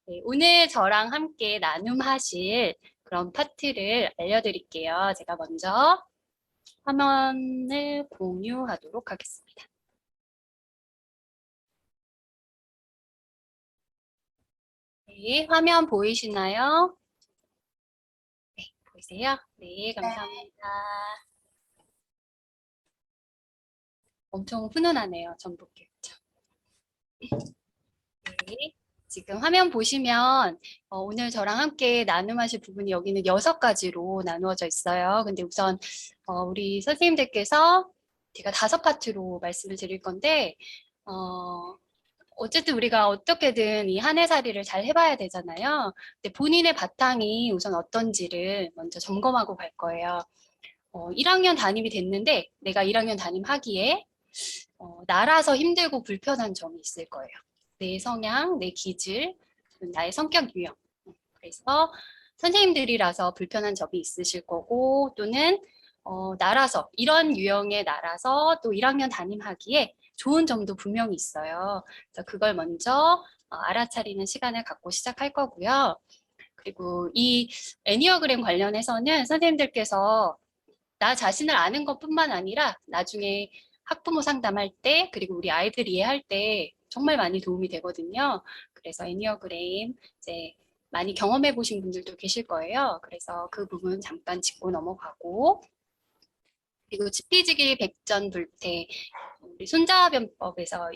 네, 오늘 저랑 함께 나눔하실 그런 파트를 알려드릴게요. 제가 먼저 화면을 공유하도록 하겠습니다. 네, 화면 보이시나요? 네, 보이세요? 네, 감사합니다. 엄청 훈훈하네요, 전북 교육청. 네, 지금 화면 보시면 오늘 저랑 함께 나눔하실 부분이 여기는 6가지로 나누어져 있어요. 근데 우선 우리 선생님들께서 제가 5파트로 말씀을 드릴 건데 어쨌든 우리가 어떻게든 이 한 해살이를 잘 해봐야 되잖아요. 근데 본인의 바탕이 우선 어떤지를 먼저 점검하고 갈 거예요. 1학년 담임이 됐는데 내가 1학년 담임하기에 나라서 힘들고 불편한 점이 있을 거예요. 내 성향, 내 기질, 나의 성격 유형. 그래서 선생님들이라서 불편한 점이 있으실 거고 또는 나라서 이런 유형의 나라서 또 1학년 담임하기에 좋은 점도 분명히 있어요. 그래서 그걸 먼저 알아차리는 시간을 갖고 시작할 거고요. 그리고 이 애니어그램 관련해서는 선생님들께서 나 자신을 아는 것뿐만 아니라 나중에 학부모 상담할 때 그리고 우리 아이들 이해할 때 정말 많이 도움이 되거든요. 그래서 애니어그램 이제 많이 경험해 보신 분들도 계실 거예요. 그래서 그 부분 잠깐 짚고 넘어가고 그리고 치피지기 백전불태 우리 손자변법에서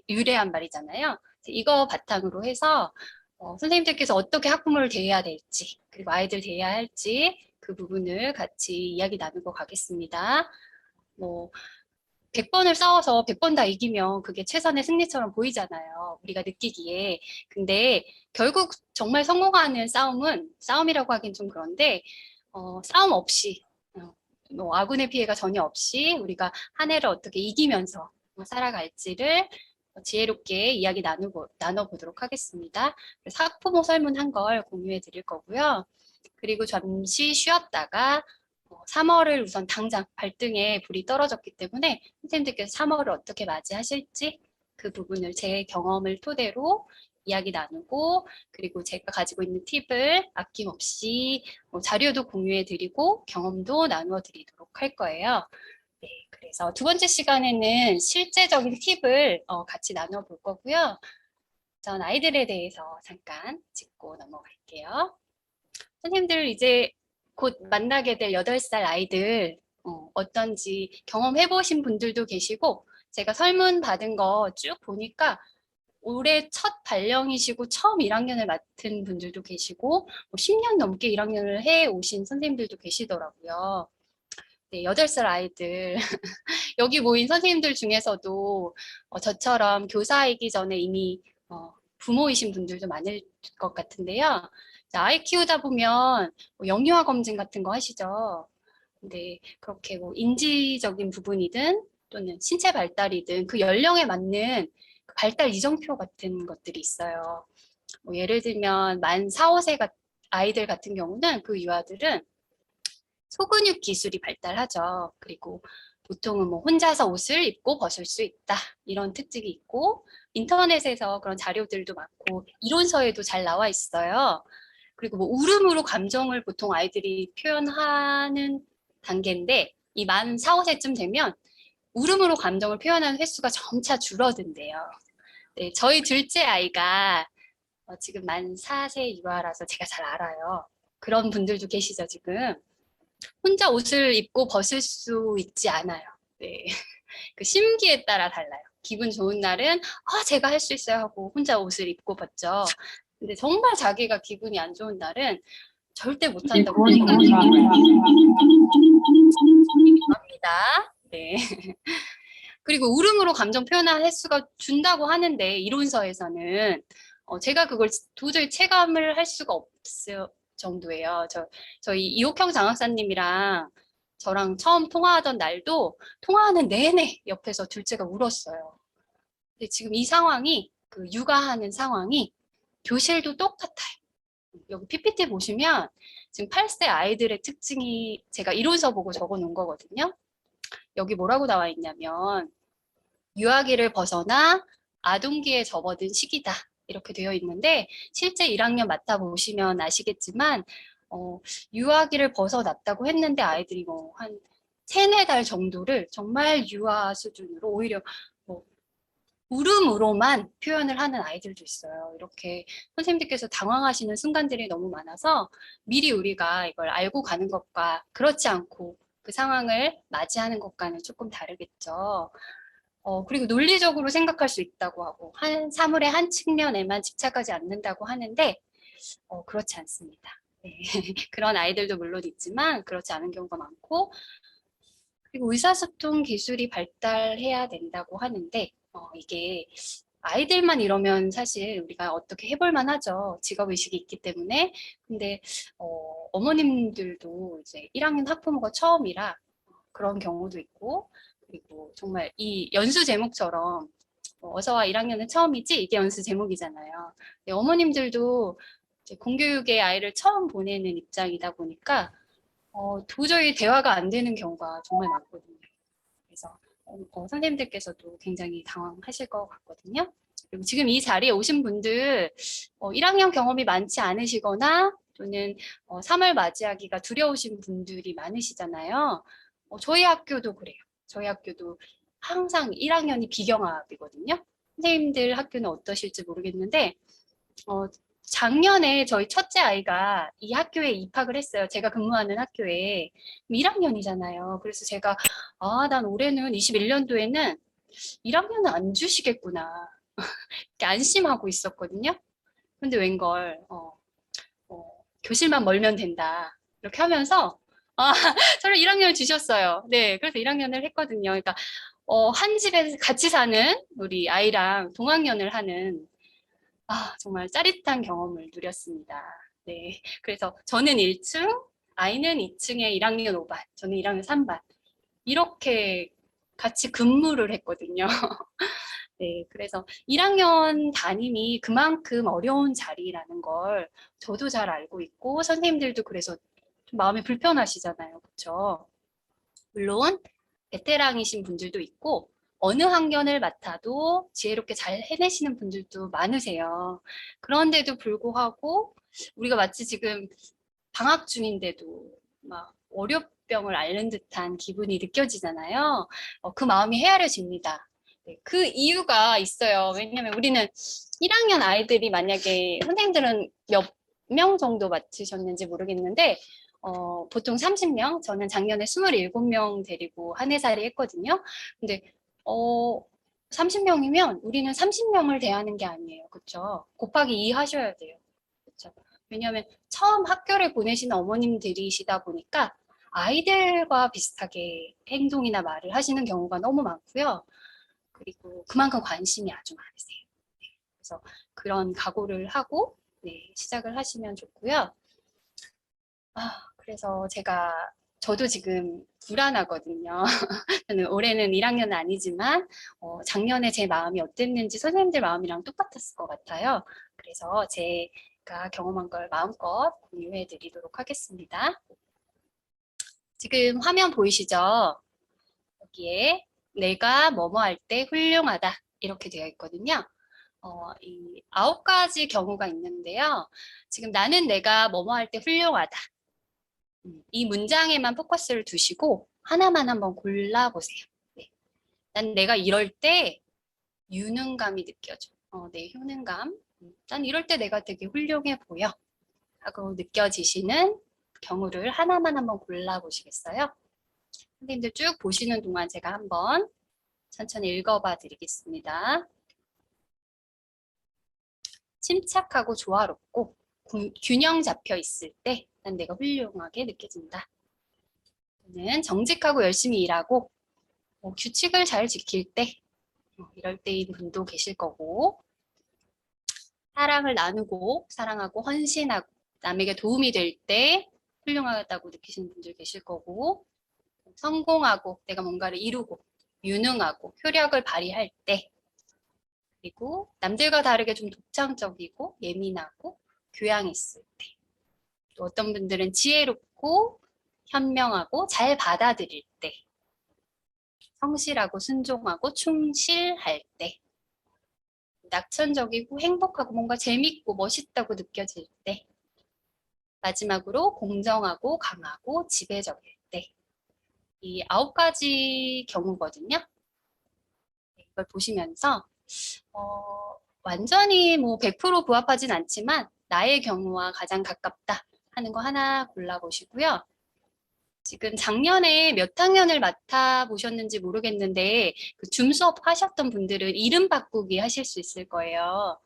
유래한 말이잖아요. 이거 바탕으로 해서 선생님들께서 어떻게 학부모를 대해야 될지 그리고 아이들 대해야 할지 그 부분을 같이 이야기 나누고 가겠습니다. 뭐 100번을 싸워서 100번 다 이기면 그게 최선의 승리처럼 보이잖아요. 우리가 느끼기에. 근데 결국 정말 성공하는 싸움은 싸움이라고 하긴 좀 그런데 싸움 없이 뭐 아군의 피해가 전혀 없이 우리가 한 해를 어떻게 이기면서 살아갈지를 지혜롭게 이야기 나눠보도록 하겠습니다. 그래서 학부모 설문 한 걸 공유해 드릴 거고요. 그리고 잠시 쉬었다가 3월을 우선 당장 발등에 불이 떨어졌기 때문에 선생님들께서 3월을 어떻게 맞이하실지 그 부분을 제 경험을 토대로 이야기 나누고 그리고 제가 가지고 있는 팁을 아낌없이 자료도 공유해 드리고 경험도 나누어 드리도록 할 거예요. 네, 그래서 2번째 시간에는 실제적인 팁을 같이 나눠 볼 거고요. 전 아이들에 대해서 잠깐 짚고 넘어갈게요. 선생님들 이제 곧 만나게 될 8살 아이들 어떤지 경험해 보신 분들도 계시고 제가 설문 받은 거 쭉 보니까 올해 첫 발령이시고 처음 1학년을 맡은 분들도 계시고 뭐 10년 넘게 1학년을 해 오신 선생님들도 계시더라고요. 네, 8살 아이들 여기 모인 선생님들 중에서도 저처럼 교사이기 전에 이미 부모이신 분들도 많을 것 같은데요. 아이 키우다 보면 뭐 영유아 검진 같은 거 하시죠. 근데 그렇게 뭐 인지적인 부분이든 또는 신체 발달이든 그 연령에 맞는 그 발달 이정표 같은 것들이 있어요. 뭐 예를 들면 만 4, 5세 아이들 같은 경우는 그 유아들은 소근육 기술이 발달하죠. 그리고 보통은 뭐 혼자서 옷을 입고 벗을 수 있다. 이런 특징이 있고 인터넷에서 그런 자료들도 많고 이론서에도 잘 나와 있어요. 그리고 뭐 울음으로 감정을 보통 아이들이 표현하는 단계인데 이 만 4, 5세쯤 되면 울음으로 감정을 표현하는 횟수가 점차 줄어든대요. 네, 저희 둘째 아이가 지금 만 4세 유아라서 제가 잘 알아요. 그런 분들도 계시죠, 지금. 혼자 옷을 입고 벗을 수 있지 않아요. 네. 그 심기에 따라 달라요. 기분 좋은 날은 제가 할 수 있어요 하고 혼자 옷을 입고 벗죠. 근데 정말 자기가 기분이 안 좋은 날은 절대 못한다고 합니다. 네. 그리고 울음으로 감정 표현할 횟수가 준다고 하는데 이론서에서는 제가 그걸 도저히 체감을 할 수가 없을 정도예요. 저희 이옥형 장학사님이랑 저랑 처음 통화하던 날도 통화하는 내내 옆에서 둘째가 울었어요. 근데 지금 이 상황이 그 육아하는 상황이 교실도 똑같아요. 여기 PPT 보시면 지금 8세 아이들의 특징이 제가 이론서 보고 적어 놓은 거거든요. 여기 뭐라고 나와 있냐면 유아기를 벗어나 아동기에 접어든 시기다. 이렇게 되어 있는데 실제 1학년 맡아보시면 아시겠지만 유아기를 벗어났다고 했는데 아이들이 뭐 한 3-4달 정도를 정말 유아 수준으로 오히려 뭐 울음으로만 표현을 하는 아이들도 있어요. 이렇게 선생님들께서 당황하시는 순간들이 너무 많아서 미리 우리가 이걸 알고 가는 것과 그렇지 않고 그 상황을 맞이하는 것과는 조금 다르겠죠. 그리고 논리적으로 생각할 수 있다고 하고 사물의 한 측면에만 집착하지 않는다고 하는데 그렇지 않습니다. 네. 그런 아이들도 물론 있지만 그렇지 않은 경우가 많고 그리고 의사소통 기술이 발달해야 된다고 하는데 이게 아이들만 이러면 사실 우리가 어떻게 해볼 만하죠. 직업의식이 있기 때문에. 근데 어머님들도 이제 1학년 학부모가 처음이라 그런 경우도 있고 그리고 정말 이 연수 제목처럼 어서와 1학년은 처음이지 이게 연수 제목이잖아요. 근데 어머님들도 이제 공교육의 아이를 처음 보내는 입장이다 보니까 도저히 대화가 안 되는 경우가 정말 많거든요. 그래서 선생님들께서도 굉장히 당황하실 것 같거든요. 그리고 지금 이 자리에 오신 분들 1학년 경험이 많지 않으시거나 또는 3월 맞이하기가 두려우신 분들이 많으시잖아요. 저희 학교도 그래요. 저희 학교도 항상 1학년이 비경합이거든요. 선생님들 학교는 어떠실지 모르겠는데 작년에 저희 첫째 아이가 이 학교에 입학을 했어요. 제가 근무하는 학교에. 1학년이잖아요. 그래서 제가 난 올해는 21년도에는 1학년은 안 주시겠구나. 이렇게 안심하고 있었거든요. 근데 웬걸 교실만 멀면 된다. 이렇게 하면서 저를 1학년을 주셨어요. 네, 그래서 1학년을 했거든요. 그러니까 한 집에 같이 사는 우리 아이랑 동학년을 하는 정말 짜릿한 경험을 누렸습니다. 네. 그래서 저는 1층, 아이는 2층에 1학년 5반, 저는 1학년 3반. 이렇게 같이 근무를 했거든요. 네. 그래서 1학년 담임이 그만큼 어려운 자리라는 걸 저도 잘 알고 있고, 선생님들도 그래서 좀 마음이 불편하시잖아요. 그렇죠? 물론 베테랑이신 분들도 있고 어느 학년을 맡아도 지혜롭게 잘 해내시는 분들도 많으세요. 그런데도 불구하고 우리가 마치 지금 방학 중인데도 막 월요병을 앓는 듯한 기분이 느껴지잖아요. 그 마음이 헤아려집니다. 네, 그 이유가 있어요. 왜냐하면 우리는 1학년 아이들이 만약에 선생님들은 몇 명 정도 맡으셨는지 모르겠는데 보통 30명, 저는 작년에 27명 데리고 한 해살이 했거든요. 근데 30명이면 우리는 30명을 대하는 게 아니에요. 그렇죠? 곱하기 2 하셔야 돼요. 그렇죠? 왜냐하면 처음 학교를 보내시는 어머님들이시다 보니까 아이들과 비슷하게 행동이나 말을 하시는 경우가 너무 많고요. 그리고 그만큼 관심이 아주 많으세요. 그래서 그런 각오를 하고 시작을 하시면 좋고요. 그래서 저도 지금 불안하거든요. 저는 올해는 1학년은 아니지만 작년에 제 마음이 어땠는지 선생님들 마음이랑 똑같았을 것 같아요. 그래서 제가 경험한 걸 마음껏 공유해 드리도록 하겠습니다. 지금 화면 보이시죠? 여기에 내가 뭐뭐 할 때 훌륭하다 이렇게 되어 있거든요. 이 9가지 경우가 있는데요. 지금 나는 내가 뭐뭐 할 때 훌륭하다. 이 문장에만 포커스를 두시고 하나만 한번 골라보세요. 네. 난 내가 이럴 때 유능감이 느껴져. 내 효능감. 난 이럴 때 내가 되게 훌륭해 보여. 하고 느껴지시는 경우를 하나만 한번 골라보시겠어요? 선생님들 쭉 보시는 동안 제가 한번 천천히 읽어봐 드리겠습니다. 침착하고 조화롭고 균형 잡혀 있을 때 난 내가 훌륭하게 느껴진다. 저는 정직하고 열심히 일하고 규칙을 잘 지킬 때 이럴 때인 분도 계실 거고 사랑을 나누고 사랑하고 헌신하고 남에게 도움이 될 때 훌륭하다고 느끼시는 분들 계실 거고 성공하고 내가 뭔가를 이루고 유능하고 효력을 발휘할 때 그리고 남들과 다르게 좀 독창적이고 예민하고 교양 있을 때 또 어떤 분들은 지혜롭고 현명하고 잘 받아들일 때 성실하고 순종하고 충실할 때 낙천적이고 행복하고 뭔가 재밌고 멋있다고 느껴질 때. 마지막으로 공정하고 강하고 지배적일 때. 이 9가지 경우거든요. 이걸 보시면서 완전히 뭐 100% 부합하진 않지만 나의 경우와 가장 가깝다 하는 거 하나 골라보시고요. 지금 작년에 몇 학년을 맡아보셨는지 모르겠는데 그 줌 수업 하셨던 분들은 이름 바꾸기 하실 수 있을 거예요.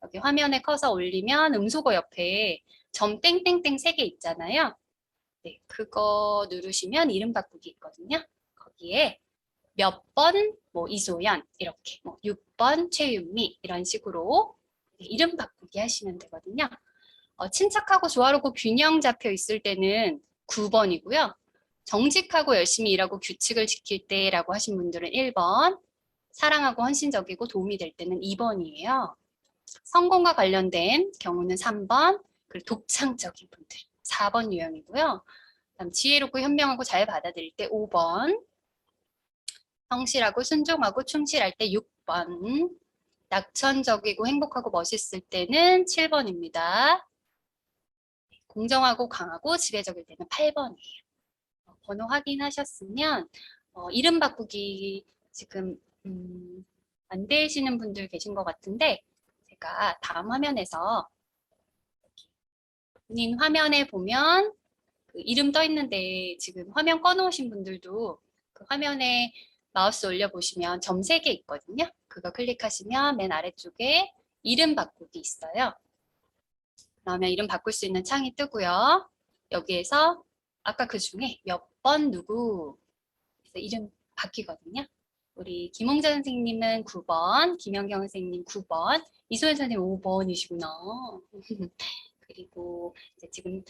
여기 화면에 커서 올리면 음소거 옆에 점 땡땡땡 3개 있잖아요. 네, 그거 누르시면 이름 바꾸기 있거든요. 거기에 몇 번 뭐 이소연 이렇게 뭐 6번 최윤미 이런 식으로 이름 바꾸기 하시면 되거든요. 침착하고 조화롭고 균형 잡혀 있을 때는 9번이고요. 정직하고 열심히 일하고 규칙을 지킬 때라고 하신 분들은 1번, 사랑하고 헌신적이고 도움이 될 때는 2번이에요. 성공과 관련된 경우는 3번, 그리고 독창적인 분들 4번 유형이고요. 그다음 지혜롭고 현명하고 잘 받아들일 때 5번, 성실하고 순종하고 충실할 때 6번, 낙천적이고 행복하고 멋있을 때는 7번입니다. 공정하고 강하고 지배적일 때는 8번이에요. 번호 확인하셨으면 이름 바꾸기 지금 안 되시는 분들 계신 것 같은데 제가 다음 화면에서 본인 화면에 보면 그 이름 떠 있는데 지금 화면 꺼놓으신 분들도 그 화면에 마우스 올려보시면 점 3개 있거든요. 그거 클릭하시면 맨 아래쪽에 이름 바꾸기 있어요. 그러면 이름 바꿀 수 있는 창이 뜨고요. 여기에서 아까 그 중에 몇 번 누구 그래서 이름 바뀌거든요. 우리 김홍자 선생님은 9번, 김연경 선생님 9번, 이소연 선생님 5번이시구나. 그리고 이제 지금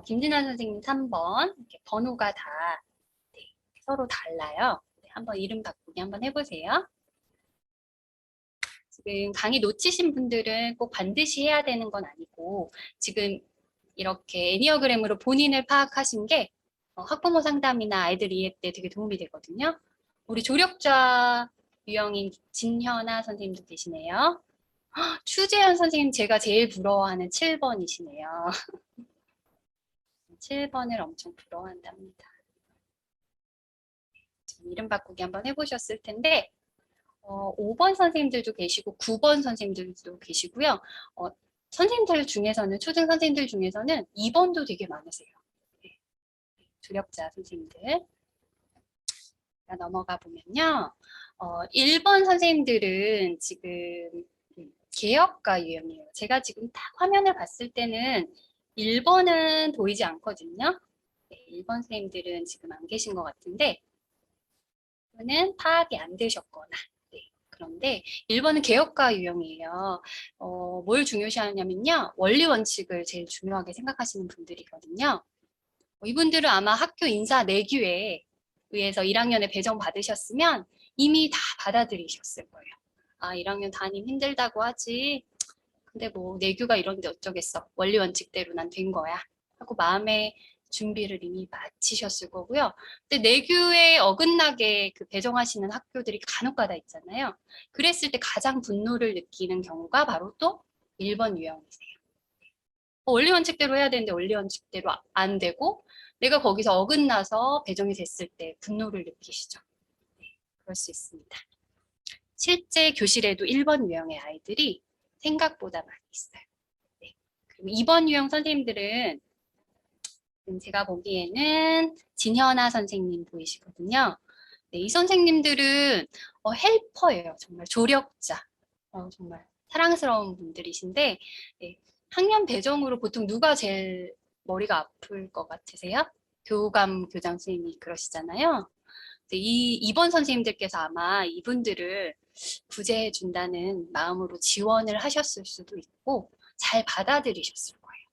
김진아 선생님 3번 이렇게 번호가 다 네, 서로 달라요. 네, 한번 이름 바꾸기 한번 해보세요. 지금 강의 놓치신 분들은 꼭 반드시 해야 되는 건 아니고 지금 이렇게 애니어그램으로 본인을 파악하신 게 학부모 상담이나 아이들 이해 때 되게 도움이 되거든요. 우리 조력자 유형인 진현아 선생님도 계시네요. 추재현 선생님 제가 제일 부러워하는 7번이시네요. 7번을 엄청 부러워한답니다. 지금 이름 바꾸기 한번 해보셨을 텐데 5번 선생님들도 계시고 9번 선생님들도 계시고요. 선생님들 중에서는 초등 선생님들 중에서는 2번도 되게 많으세요. 네. 조력자 선생님들. 넘어가 보면요. 1번 선생님들은 지금 개혁가 유형이에요. 제가 지금 딱 화면을 봤을 때는 1번은 보이지 않거든요. 네, 1번 선생님들은 지금 안 계신 것 같은데 또는 파악이 안 되셨거나 네, 그런데 1번은 개혁가 유형이에요. 뭘 중요시하냐면요. 원리 원칙을 제일 중요하게 생각하시는 분들이거든요. 이분들은 아마 학교 인사 내규에 의해서 1학년에 배정 받으셨으면 이미 다 받아들이셨을 거예요. 아, 1학년 담임 힘들다고 하지. 근데 뭐 내규가 이런데 어쩌겠어. 원리 원칙대로 난 된 거야. 하고 마음의 준비를 이미 마치셨을 거고요. 근데 내규에 어긋나게 그 배정하시는 학교들이 간혹가다 있잖아요. 그랬을 때 가장 분노를 느끼는 경우가 바로 또 1번 유형이세요. 원리 원칙대로 해야 되는데 원리 원칙대로 안 되고 내가 거기서 어긋나서 배정이 됐을 때 분노를 느끼시죠. 네, 그럴 수 있습니다. 실제 교실에도 1번 유형의 아이들이 생각보다 많이 있어요. 네. 그럼 2번 유형 선생님들은 제가 보기에는 진현아 선생님 보이시거든요. 네, 이 선생님들은 헬퍼예요. 정말 조력자. 정말 사랑스러운 분들이신데 네, 학년 배정으로 보통 누가 제일 머리가 아플 것 같으세요? 교감 교장 선생님이 그러시잖아요. 이 2번 선생님들께서 아마 이분들을 구제해 준다는 마음으로 지원을 하셨을 수도 있고 잘 받아들이셨을 거예요.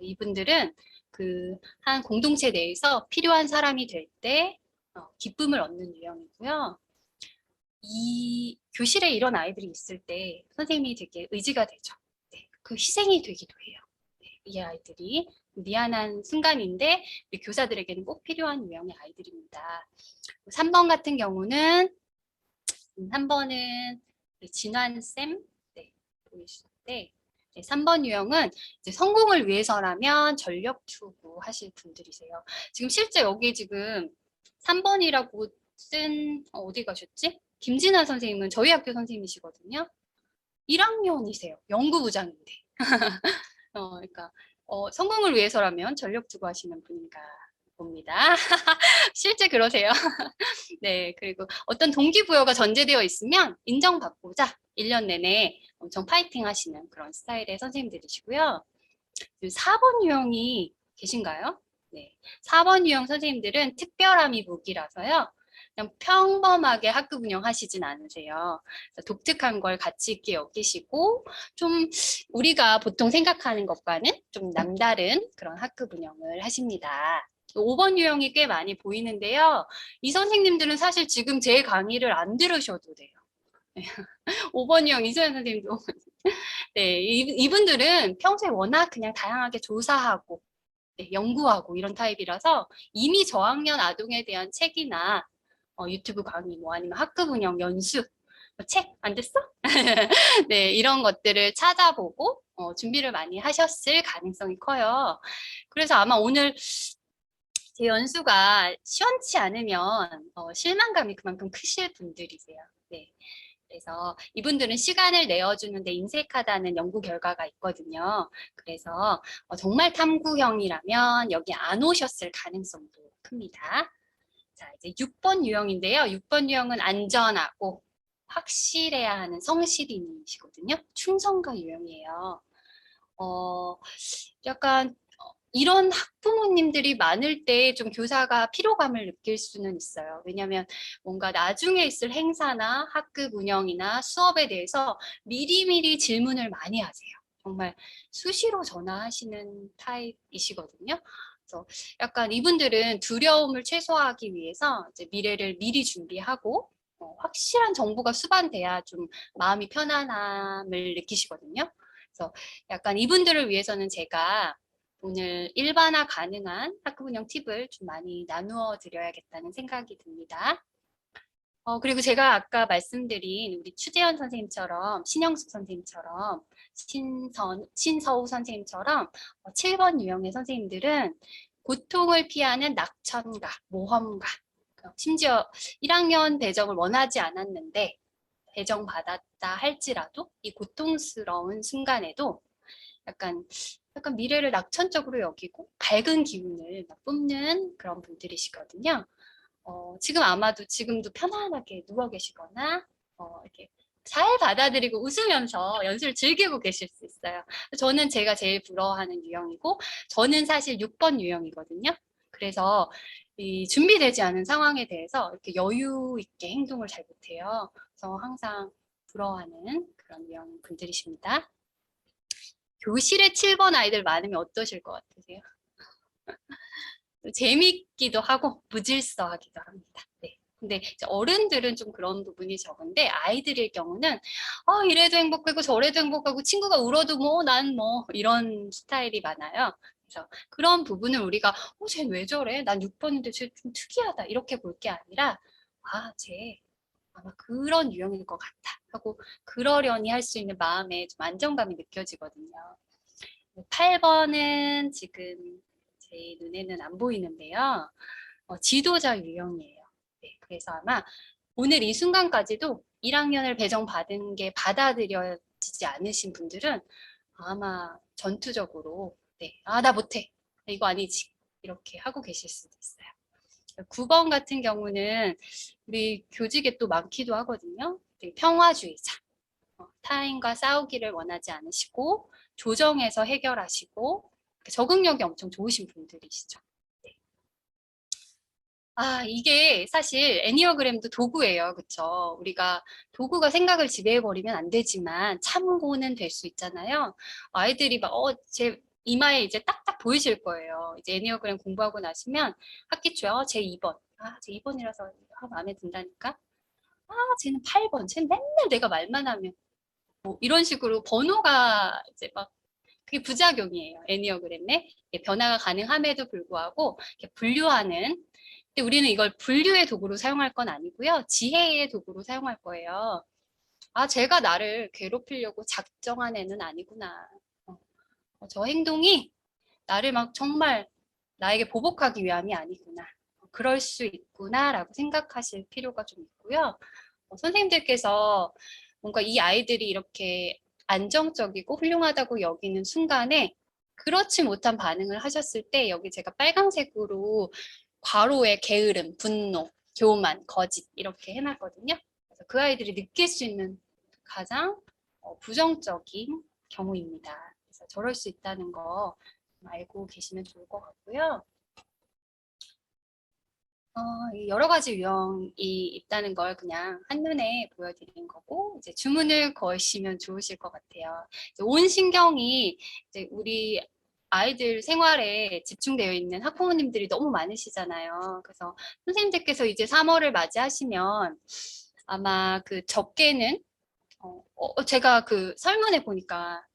이분들은 그 한 공동체 내에서 필요한 사람이 될 때 기쁨을 얻는 유형이고요. 이 교실에 이런 아이들이 있을 때 선생님이 되게 의지가 되죠. 네, 그 희생이 되기도 해요. 네, 이 아이들이 미안한 순간인데 우리 교사들에게는 꼭 필요한 유형의 아이들입니다. 3번 같은 경우는 3번은 진환쌤, 네, 보이실 때 3번 유형은 이제 성공을 위해서라면 전력 투구 하실 분들이세요. 지금 실제 여기 지금 3번이라고 쓴 어디 가셨지? 김진아 선생님은 저희 학교 선생님이시거든요. 1학년이세요. 연구부장인데. 그러니까 성공을 위해서라면 전력 투구 하시는 분인가 봅니다. 실제 그러세요. 네, 그리고 어떤 동기부여가 전제되어 있으면 인정받고자 1년 내내 엄청 파이팅 하시는 그런 스타일의 선생님들이시고요. 4번 유형이 계신가요? 네, 4번 유형 선생님들은 특별함이 무기라서요. 그냥 평범하게 학급 운영하시진 않으세요. 독특한 걸 가치 있게 여기시고 좀 우리가 보통 생각하는 것과는 좀 남다른 그런 학급 운영을 하십니다. 5번 유형이 꽤 많이 보이는데요. 이 선생님들은 사실 지금 제 강의를 안 들으셔도 돼요. 5번 유형 이소연 선생님도 네, 이분들은 평소에 워낙 그냥 다양하게 조사하고 네, 연구하고 이런 타입이라서 이미 저학년 아동에 대한 책이나 유튜브 강의 뭐 아니면 학급 운영 연수 책 안 됐어? 네, 이런 것들을 찾아보고 준비를 많이 하셨을 가능성이 커요. 그래서 아마 오늘 제 연수가 시원치 않으면 실망감이 그만큼 크실 분들이세요. 네. 그래서 이분들은 시간을 내어주는데 인색하다는 연구 결과가 있거든요. 그래서 정말 탐구형이라면 여기 안 오셨을 가능성도 큽니다. 자, 이제 6번 유형인데요. 6번 유형은 안전하고 확실해야 하는 성실인이시거든요. 충성가 유형이에요. 약간 이런 학부모님들이 많을 때 좀 교사가 피로감을 느낄 수는 있어요. 왜냐하면 뭔가 나중에 있을 행사나 학급 운영이나 수업에 대해서 미리미리 질문을 많이 하세요. 정말 수시로 전화하시는 타입이시거든요. 그래서 약간 이분들은 두려움을 최소화하기 위해서 이제 미래를 미리 준비하고 확실한 정보가 수반돼야 좀 마음이 편안함을 느끼시거든요. 그래서 약간 이분들을 위해서는 제가 오늘 일반화 가능한 학급 운영 팁을 좀 많이 나누어 드려야겠다는 생각이 듭니다. 그리고 제가 아까 말씀드린 우리 추재현 선생님처럼 신영숙 선생님처럼 신서우 선생님처럼 7번 유형의 선생님들은 고통을 피하는 낙천가, 모험가, 심지어 1학년 배정을 원하지 않았는데 배정받았다 할지라도 이 고통스러운 순간에도 약간 미래를 낙천적으로 여기고 밝은 기운을 뿜는 그런 분들이시거든요. 지금 아마도 지금도 편안하게 누워 계시거나 이렇게 잘 받아들이고 웃으면서 연수를 즐기고 계실 수 있어요. 저는 제가 제일 부러워하는 유형이고 저는 사실 6번 유형이거든요. 그래서 이 준비되지 않은 상황에 대해서 이렇게 여유 있게 행동을 잘 못해요. 그래서 항상 부러워하는 그런 유형 분들이십니다. 교실에 7번 아이들 많으면 어떠실 것 같으세요? 재밌기도 하고 무질서하기도 합니다. 네. 근데 이제 어른들은 좀 그런 부분이 적은데 아이들일 경우는 이래도 행복하고 저래도 행복하고 친구가 울어도 뭐 난 뭐 이런 스타일이 많아요. 그래서 그런 부분을 우리가 쟤 왜 저래? 난 6번인데 쟤 좀 특이하다 이렇게 볼 게 아니라 쟤 아마 그런 유형일 것 같아 하고 그러려니 할 수 있는 마음에 좀 안정감이 느껴지거든요. 8번은 지금 제 눈에는 안 보이는데요. 지도자 유형이에요. 네, 그래서 아마 오늘 이 순간까지도 1학년을 배정받은 게 받아들여지지 않으신 분들은 아마 전투적으로 나 못해. 이거 아니지. 이렇게 하고 계실 수도 있어요. 9번 같은 경우는 우리 교직에 또 많기도 하거든요. 평화주의자. 타인과 싸우기를 원하지 않으시고 조정해서 해결하시고 적응력이 엄청 좋으신 분들이시죠. 네. 이게 사실 애니어그램도 도구예요. 그쵸? 우리가 도구가 생각을 지배해버리면 안 되지만 참고는 될 수 있잖아요. 아이들이 막, 제 이마에 이제 딱딱 보이실 거예요. 이제 애니어그램 공부하고 나시면 학기 초에, 제 2번. 제 2번이라서 마음에 든다니까. 쟤는 8번. 쟤는 맨날 내가 말만 하면. 뭐 이런 식으로 번호가 이제 막 그게 부작용이에요. 애니어그램에 변화가 가능함에도 불구하고 이렇게 분류하는. 근데 우리는 이걸 분류의 도구로 사용할 건 아니고요. 지혜의 도구로 사용할 거예요. 아, 제가 나를 괴롭히려고 작정한 애는 아니구나. 저 행동이 나를 막 정말 나에게 보복하기 위함이 아니구나. 그럴 수 있구나라고 생각하실 필요가 좀 있고요. 선생님들께서 뭔가 이 아이들이 이렇게 안정적이고 훌륭하다고 여기는 순간에 그렇지 못한 반응을 하셨을 때 여기 제가 빨강색으로 괄호에 게으름, 분노, 교만, 거짓 이렇게 해놨거든요. 그래서 그 아이들이 느낄 수 있는 가장 부정적인 경우입니다. 그래서 저럴 수 있다는 거 알고 계시면 좋을 것 같고요. 여러 가지 유형이 있다는 걸 그냥 한눈에 보여드린 거고, 이제 주문을 거시면 좋으실 것 같아요. 온 신경이 이제 우리 아이들 생활에 집중되어 있는 학부모님들이 너무 많으시잖아요. 그래서 선생님들께서 이제 3월을 맞이하시면 아마 그 적게는, 제가 그 설문에 보니까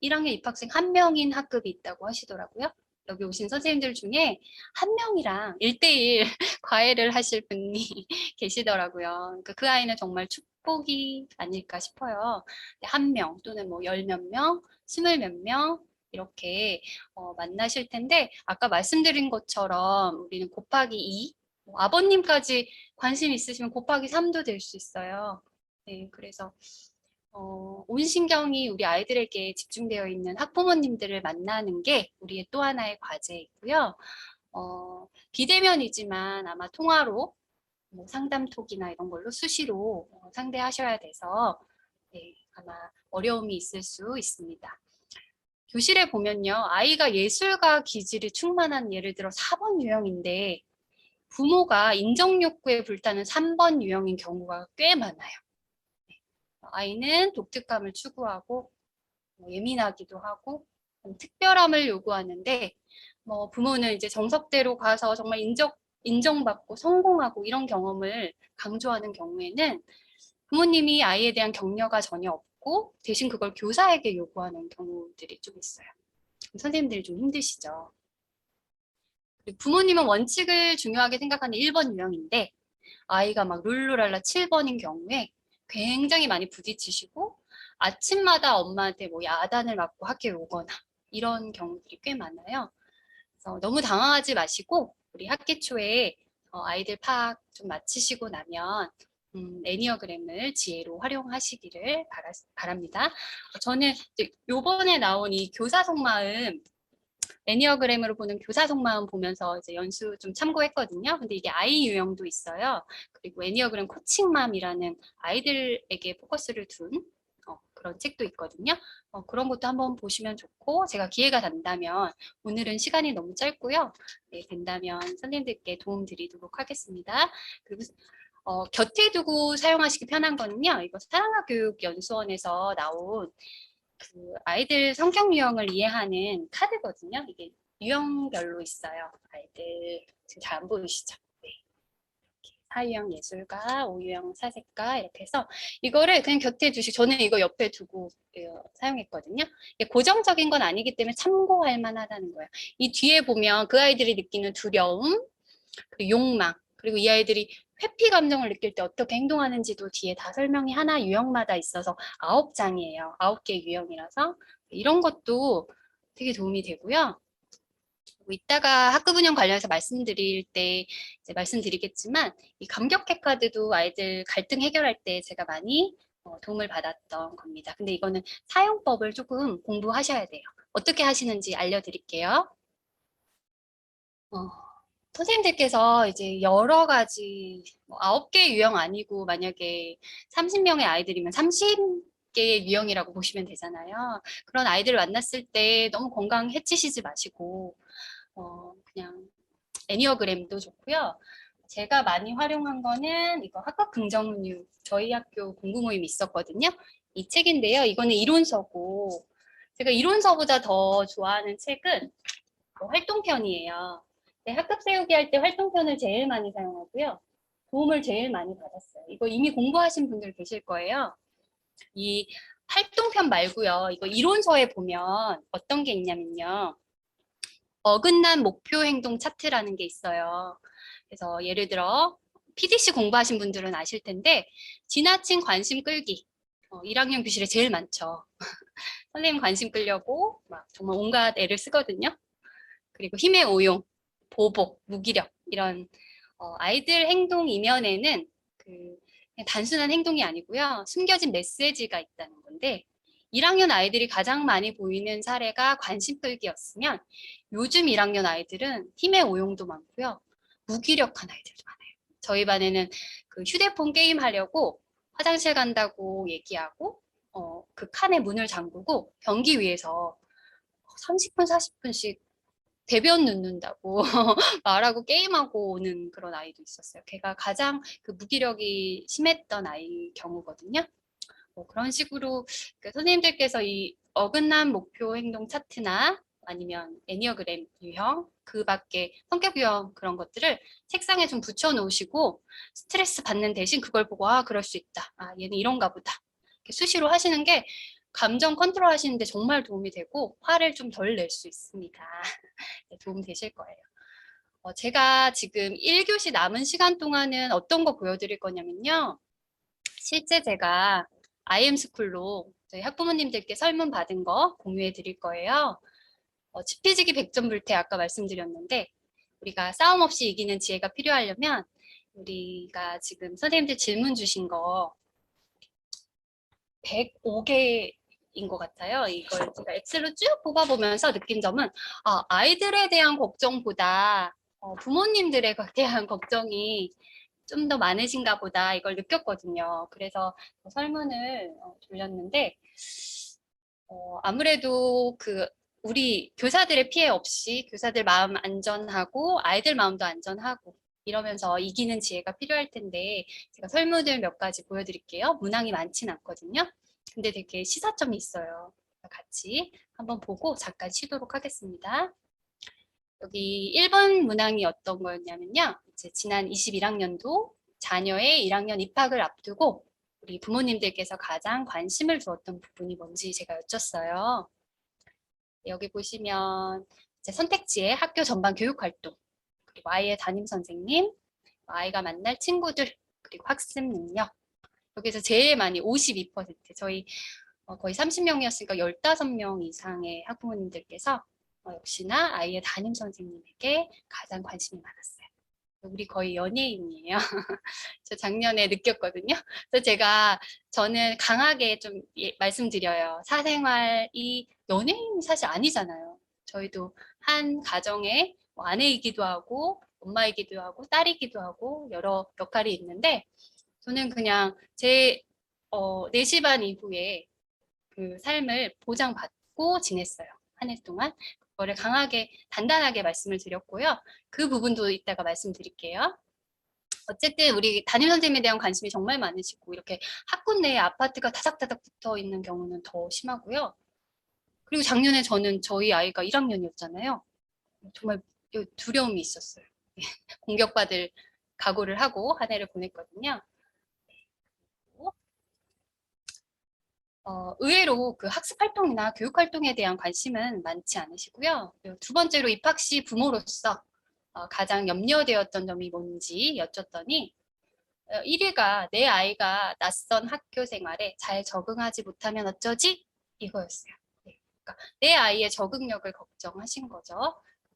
1학년 입학생 1명인 학급이 있다고 하시더라고요. 여기 오신 선생님들 중에 1명이랑 1대1 과외를 하실 분이 계시더라고요. 그러니까 그 아이는 정말 축복이 아닐까 싶어요. 1명 또는 뭐 10몇 명, 20 몇 명, 이렇게 만나실 텐데, 아까 말씀드린 것처럼 우리는 곱하기 2, 아버님까지 관심 있으시면 곱하기 3도 될 수 있어요. 네, 그래서 온 신경이 우리 아이들에게 집중되어 있는 학부모님들을 만나는 게 우리의 또 하나의 과제이고요. 비대면이지만 아마 통화로 뭐 상담톡이나 이런 걸로 수시로 상대하셔야 돼서 네, 아마 어려움이 있을 수 있습니다. 교실에 보면요, 아이가 예술가 기질이 충만한 예를 들어 4번 유형인데 부모가 인정 욕구에 불타는 3번 유형인 경우가 꽤 많아요. 아이는 독특함을 추구하고 예민하기도 하고 특별함을 요구하는데 뭐 부모는 이제 정석대로 가서 정말 인정받고 성공하고 이런 경험을 강조하는 경우에는 부모님이 아이에 대한 격려가 전혀 없고 대신 그걸 교사에게 요구하는 경우들이 좀 있어요. 선생님들이 좀 힘드시죠. 부모님은 원칙을 중요하게 생각하는 1번 유형인데 아이가 막 룰루랄라 7번인 경우에 굉장히 많이 부딪히시고 아침마다 엄마한테 뭐 야단을 맞고 학교에 오거나 이런 경우들이 꽤 많아요. 그래서 너무 당황하지 마시고 우리 학기 초에 아이들 파악 좀 마치시고 나면 애니어그램을 지혜로 활용하시기를 바랍니다. 저는 요번에 나온 이 교사 속마음 애니어그램으로 보는 교사 속마음 보면서 이제 연수 좀 참고했거든요. 근데 이게 아이 유형도 있어요. 그리고 애니어그램 코칭맘이라는 아이들에게 포커스를 둔 그런 책도 있거든요. 그런 것도 한번 보시면 좋고 제가 기회가 된다면 오늘은 시간이 너무 짧고요. 네, 된다면 선생님들께 도움 드리도록 하겠습니다. 그리고 곁에 두고 사용하시기 편한 거는요. 이거 사랑학교육연수원에서 나온 그 아이들 성격 유형을 이해하는 카드거든요. 이게 유형별로 있어요. 아이들 지금 잘 안 보이시죠? 네. 4유형 예술가, 5유형 사색가 이렇게 해서 이거를 그냥 곁에 두시고 저는 이거 옆에 두고 사용했거든요. 고정적인 건 아니기 때문에 참고할 만하다는 거예요. 이 뒤에 보면 그 아이들이 느끼는 두려움, 그리고 욕망, 그리고 이 아이들이 회피 감정을 느낄 때 어떻게 행동하는지도 뒤에 다 설명이 하나 유형마다 있어서 9장이에요. 9개 유형이라서 이런 것도 되게 도움이 되고요. 이따가 학급 운영 관련해서 말씀드릴 때 이제 말씀드리겠지만 이 감격해 카드도 아이들 갈등 해결할 때 제가 많이 도움을 받았던 겁니다. 근데 이거는 사용법을 조금 공부하셔야 돼요. 어떻게 하시는지 알려드릴게요. 선생님들께서 이제 여러 가지 9개 유형 아니고 만약에 30명의 아이들이면 30개의 유형이라고 보시면 되잖아요. 그런 아이들을 만났을 때 너무 건강 해치시지 마시고 그냥 애니어그램도 좋고요. 제가 많이 활용한 거는 이거 학급 긍정문유 저희 학교 공부 모임 있었거든요. 이 책인데요. 이거는 이론서고 제가 이론서보다 더 좋아하는 책은 활동편이에요. 네, 학급 세우기 할 때 활동편을 제일 많이 사용하고요. 도움을 제일 많이 받았어요. 이거 이미 공부하신 분들 계실 거예요. 이 활동편 말고요. 이거 이론서에 보면 어떤 게 있냐면요. 어긋난 목표 행동 차트라는 게 있어요. 그래서 예를 들어 PDC 공부하신 분들은 아실 텐데 지나친 관심 끌기, 1학년 교실에 제일 많죠. 선생님 관심 끌려고 막 정말 온갖 애를 쓰거든요. 그리고 힘의 오용, 보복, 무기력 이런 아이들 행동 이면에는 그냥 단순한 행동이 아니고요. 숨겨진 메시지가 있다는 건데 1학년 아이들이 가장 많이 보이는 사례가 관심 끌기였으면 요즘 1학년 아이들은 힘의 오용도 많고요. 무기력한 아이들도 많아요. 저희 반에는 그 휴대폰 게임 하려고 화장실 간다고 얘기하고 그 칸에 문을 잠그고 변기 위에서 30분, 40분씩 대변 눕는다고 말하고 게임하고 오는 그런 아이도 있었어요. 걔가 가장 그 무기력이 심했던 아이 경우거든요. 그런 식으로 그 선생님들께서 이 어긋난 목표 행동 차트나 아니면 애니어그램 유형, 그 밖에 성격 유형 그런 것들을 책상에 좀 붙여 놓으시고 스트레스 받는 대신 그걸 보고 아 그럴 수 있다. 아 얘는 이런가 보다. 이렇게 수시로 하시는 게 감정 컨트롤 하시는데 정말 도움이 되고 화를 좀 덜 낼 수 있습니다. 네, 도움 되실 거예요. 제가 지금 1교시 남은 시간 동안은 어떤 거 보여드릴 거냐면요. 실제 제가 IM스쿨로 저희 학부모님들께 설문 받은 거 공유해 드릴 거예요. 지피지기 100점 불태 아까 말씀드렸는데 우리가 싸움 없이 이기는 지혜가 필요하려면 우리가 지금 선생님들 질문 주신 거 105개인 것 같아요. 이걸 제가 엑셀로 쭉 뽑아보면서 느낀 점은 아이들에 대한 걱정보다 부모님들에 대한 걱정이 좀 더 많으신가 보다 이걸 느꼈거든요. 그래서 설문을 돌렸는데 아무래도 그 우리 교사들의 피해 없이 교사들 마음 안전하고 아이들 마음도 안전하고 이러면서 이기는 지혜가 필요할 텐데 제가 설문을 몇 가지 보여드릴게요. 문항이 많진 않거든요. 근데 되게 시사점이 있어요. 같이 한번 보고 잠깐 쉬도록 하겠습니다. 여기 1번 문항이 어떤 거였냐면요. 이제 지난 21학년도 자녀의 1학년 입학을 앞두고 우리 부모님들께서 가장 관심을 두었던 부분이 뭔지 제가 여쭸어요. 여기 보시면 이제 선택지에 학교 전반 교육활동, 그리고 아이의 담임 선생님, 아이가 만날 친구들, 그리고 학습 능력. 여기서 제일 많이 52%, 저희 거의 30명이었으니까 15명 이상의 학부모님들께서 역시나 아이의 담임 선생님에게 가장 관심이 많았어요. 우리 거의 연예인이에요. 저 작년에 느꼈거든요. 그래서 저는 강하게 좀 말씀드려요. 사생활이 연예인이 사실 아니잖아요. 저희도 한 가정의 아내이기도 하고 엄마이기도 하고 딸이기도 하고 여러 역할이 있는데 저는 그냥 제 4시 반 이후에 그 삶을 보장받고 지냈어요. 한 해 동안. 그거를 강하게 단단하게 말씀을 드렸고요. 그 부분도 이따가 말씀드릴게요. 어쨌든 우리 담임 선생님에 대한 관심이 정말 많으시고 이렇게 학군 내에 아파트가 다닥다닥 붙어 있는 경우는 더 심하고요. 그리고 작년에 저는 저희 아이가 1학년이었잖아요. 정말 두려움이 있었어요. 공격받을 각오를 하고 한 해를 보냈거든요. 의외로 그 학습 활동이나 교육 활동에 대한 관심은 많지 않으시고요. 두 번째로 입학 시 부모로서 가장 염려되었던 점이 뭔지 여쭸더니 1위가 내 아이가 낯선 학교 생활에 잘 적응하지 못하면 어쩌지? 이거였어요. 네. 그러니까 내 아이의 적응력을 걱정하신 거죠.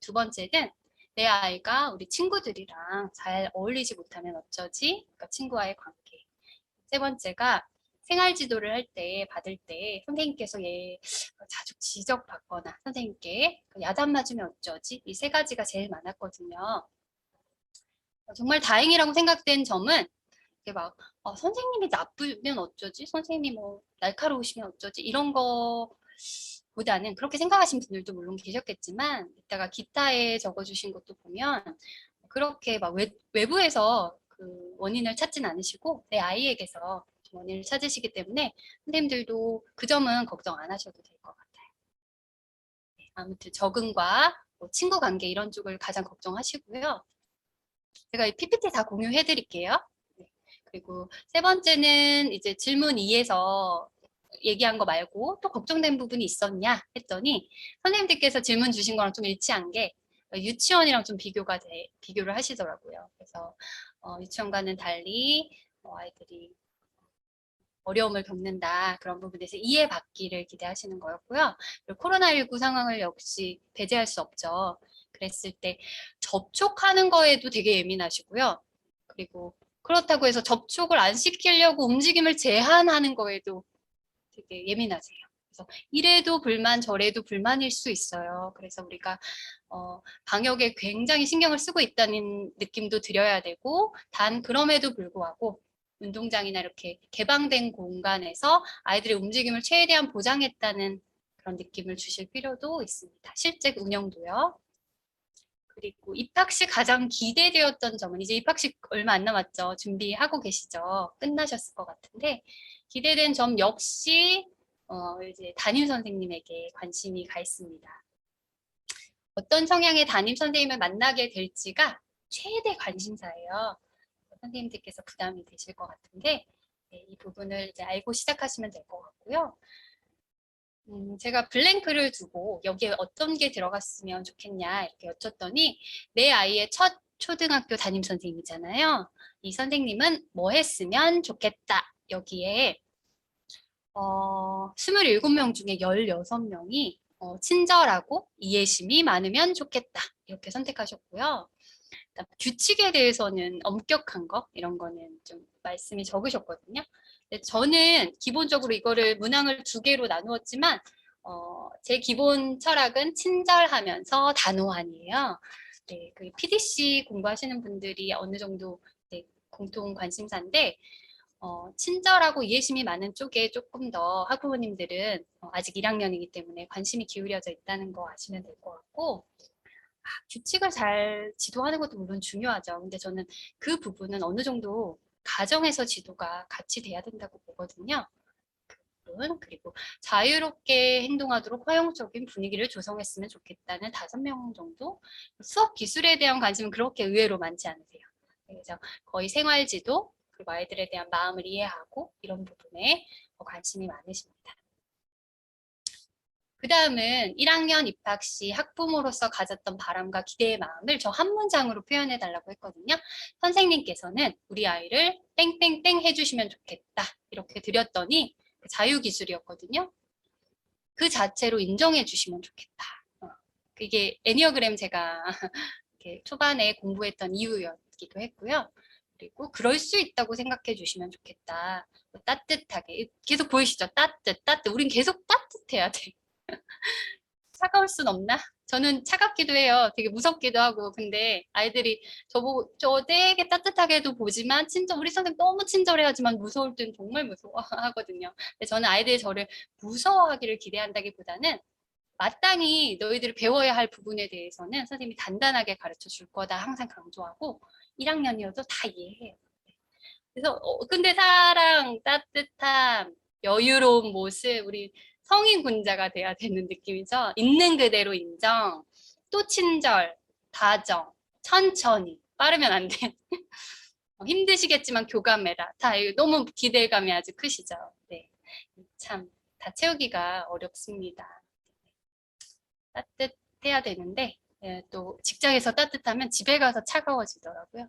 두 번째는 내 아이가 우리 친구들이랑 잘 어울리지 못하면 어쩌지? 그러니까 친구와의 관계. 세 번째가 생활 지도를 할 때 받을 때 선생님께서 얘 자주 지적받거나 선생님께 야단 맞으면 어쩌지? 이 세 가지가 제일 많았거든요. 정말 다행이라고 생각된 점은 이게 막 선생님이 나쁘면 어쩌지? 선생님이 뭐 날카로우시면 어쩌지? 이런 거보다는 그렇게 생각하시는 분들도 물론 계셨겠지만 이따가 기타에 적어주신 것도 보면 그렇게 막 외부에서 그 원인을 찾진 않으시고 내 아이에게서 원인을 찾으시기 때문에 선생님들도 그 점은 걱정 안 하셔도 될 것 같아요. 네, 아무튼 적응과 뭐 친구 관계 이런 쪽을 가장 걱정하시고요. 제가 이 PPT 다 공유해 드릴게요. 네. 그리고 세 번째는 이제 질문 2에서 얘기한 거 말고 또 걱정된 부분이 있었냐 했더니 선생님들께서 질문 주신 거랑 좀 일치한 게 유치원이랑 좀 비교를 하시더라고요. 그래서 유치원과는 달리 아이들이 어려움을 겪는다. 그런 부분에서 이해받기를 기대하시는 거였고요. 그리고 코로나19 상황을 역시 배제할 수 없죠. 그랬을 때 접촉하는 거에도 되게 예민하시고요. 그리고 그렇다고 해서 접촉을 안 시키려고 움직임을 제한하는 거에도 되게 예민하세요. 그래서 이래도 불만 저래도 불만일 수 있어요. 그래서 우리가 방역에 굉장히 신경을 쓰고 있다는 느낌도 드려야 되고, 단 그럼에도 불구하고 운동장이나 이렇게 개방된 공간에서 아이들의 움직임을 최대한 보장했다는 그런 느낌을 주실 필요도 있습니다. 실제 운영도요. 그리고 입학식 가장 기대되었던 점은, 이제 입학식 얼마 안 남았죠. 준비하고 계시죠. 끝나셨을 것 같은데, 기대된 점 역시 이제 담임 선생님에게 관심이 가 있습니다. 어떤 성향의 담임 선생님을 만나게 될지가 최대 관심사예요. 선생님들께서 부담이 되실 것 같은데, 네, 이 부분을 이제 알고 시작하시면 될 것 같고요. 제가 블랭크를 두고 여기에 어떤 게 들어갔으면 좋겠냐 이렇게 여쭸더니, 내 아이의 첫 초등학교 담임 선생님이잖아요. 이 선생님은 뭐 했으면 좋겠다. 여기에 27명 중에 16명이 친절하고 이해심이 많으면 좋겠다. 이렇게 선택하셨고요. 규칙에 대해서는 엄격한 거, 이런 거는 좀 말씀이 적으셨거든요. 저는 기본적으로 이거를 문항을 2개로 나누었지만, 제 기본 철학은 친절하면서 단호한이에요. 네, 그 PDC 공부하시는 분들이 어느 정도 네, 공통 관심사인데, 친절하고 이해심이 많은 쪽에 조금 더 학부모님들은 아직 1학년이기 때문에 관심이 기울여져 있다는 거 아시면 될 것 같고, 규칙을 잘 지도하는 것도 물론 중요하죠. 근데 저는 그 부분은 어느 정도 가정에서 지도가 같이 돼야 된다고 보거든요. 그리고 자유롭게 행동하도록 허용적인 분위기를 조성했으면 좋겠다는 5명 정도. 수업 기술에 대한 관심은 그렇게 의외로 많지 않으세요. 그래서 거의 생활지도, 그리고 아이들에 대한 마음을 이해하고 이런 부분에 관심이 많으십니다. 그 다음은 1학년 입학 시 학부모로서 가졌던 바람과 기대의 마음을 저 한 문장으로 표현해 달라고 했거든요. 선생님께서는 우리 아이를 땡땡땡 해주시면 좋겠다. 이렇게 드렸더니 자유기술이었거든요. 그 자체로 인정해 주시면 좋겠다. 그게 애니어그램 제가 초반에 공부했던 이유였기도 했고요. 그리고 그럴 수 있다고 생각해 주시면 좋겠다. 따뜻하게. 계속 보이시죠? 따뜻. 우린 계속 따뜻해야 돼. 차가울 순 없나? 저는 차갑기도 해요. 되게 무섭기도 하고. 근데 아이들이 저보고 저 되게 따뜻하게도 보지만 우리 선생님 너무 친절해하지만 무서울 땐 정말 무서워하거든요. 근데 저는 아이들이 저를 무서워하기를 기대한다기보다는 마땅히 너희들이 배워야 할 부분에 대해서는 선생님이 단단하게 가르쳐 줄 거다 항상 강조하고 1학년이어도 다 이해해요. 그래서 근데 사랑, 따뜻함, 여유로운 모습, 우리 성인 군자가 돼야 되는 느낌이죠. 있는 그대로 인정, 또 친절, 다정, 천천히, 빠르면 안 돼. 힘드시겠지만 교감해라. 다 이거 너무 기대감이 아주 크시죠. 네, 참 다 채우기가 어렵습니다. 따뜻해야 되는데 또 직장에서 따뜻하면 집에 가서 차가워지더라고요.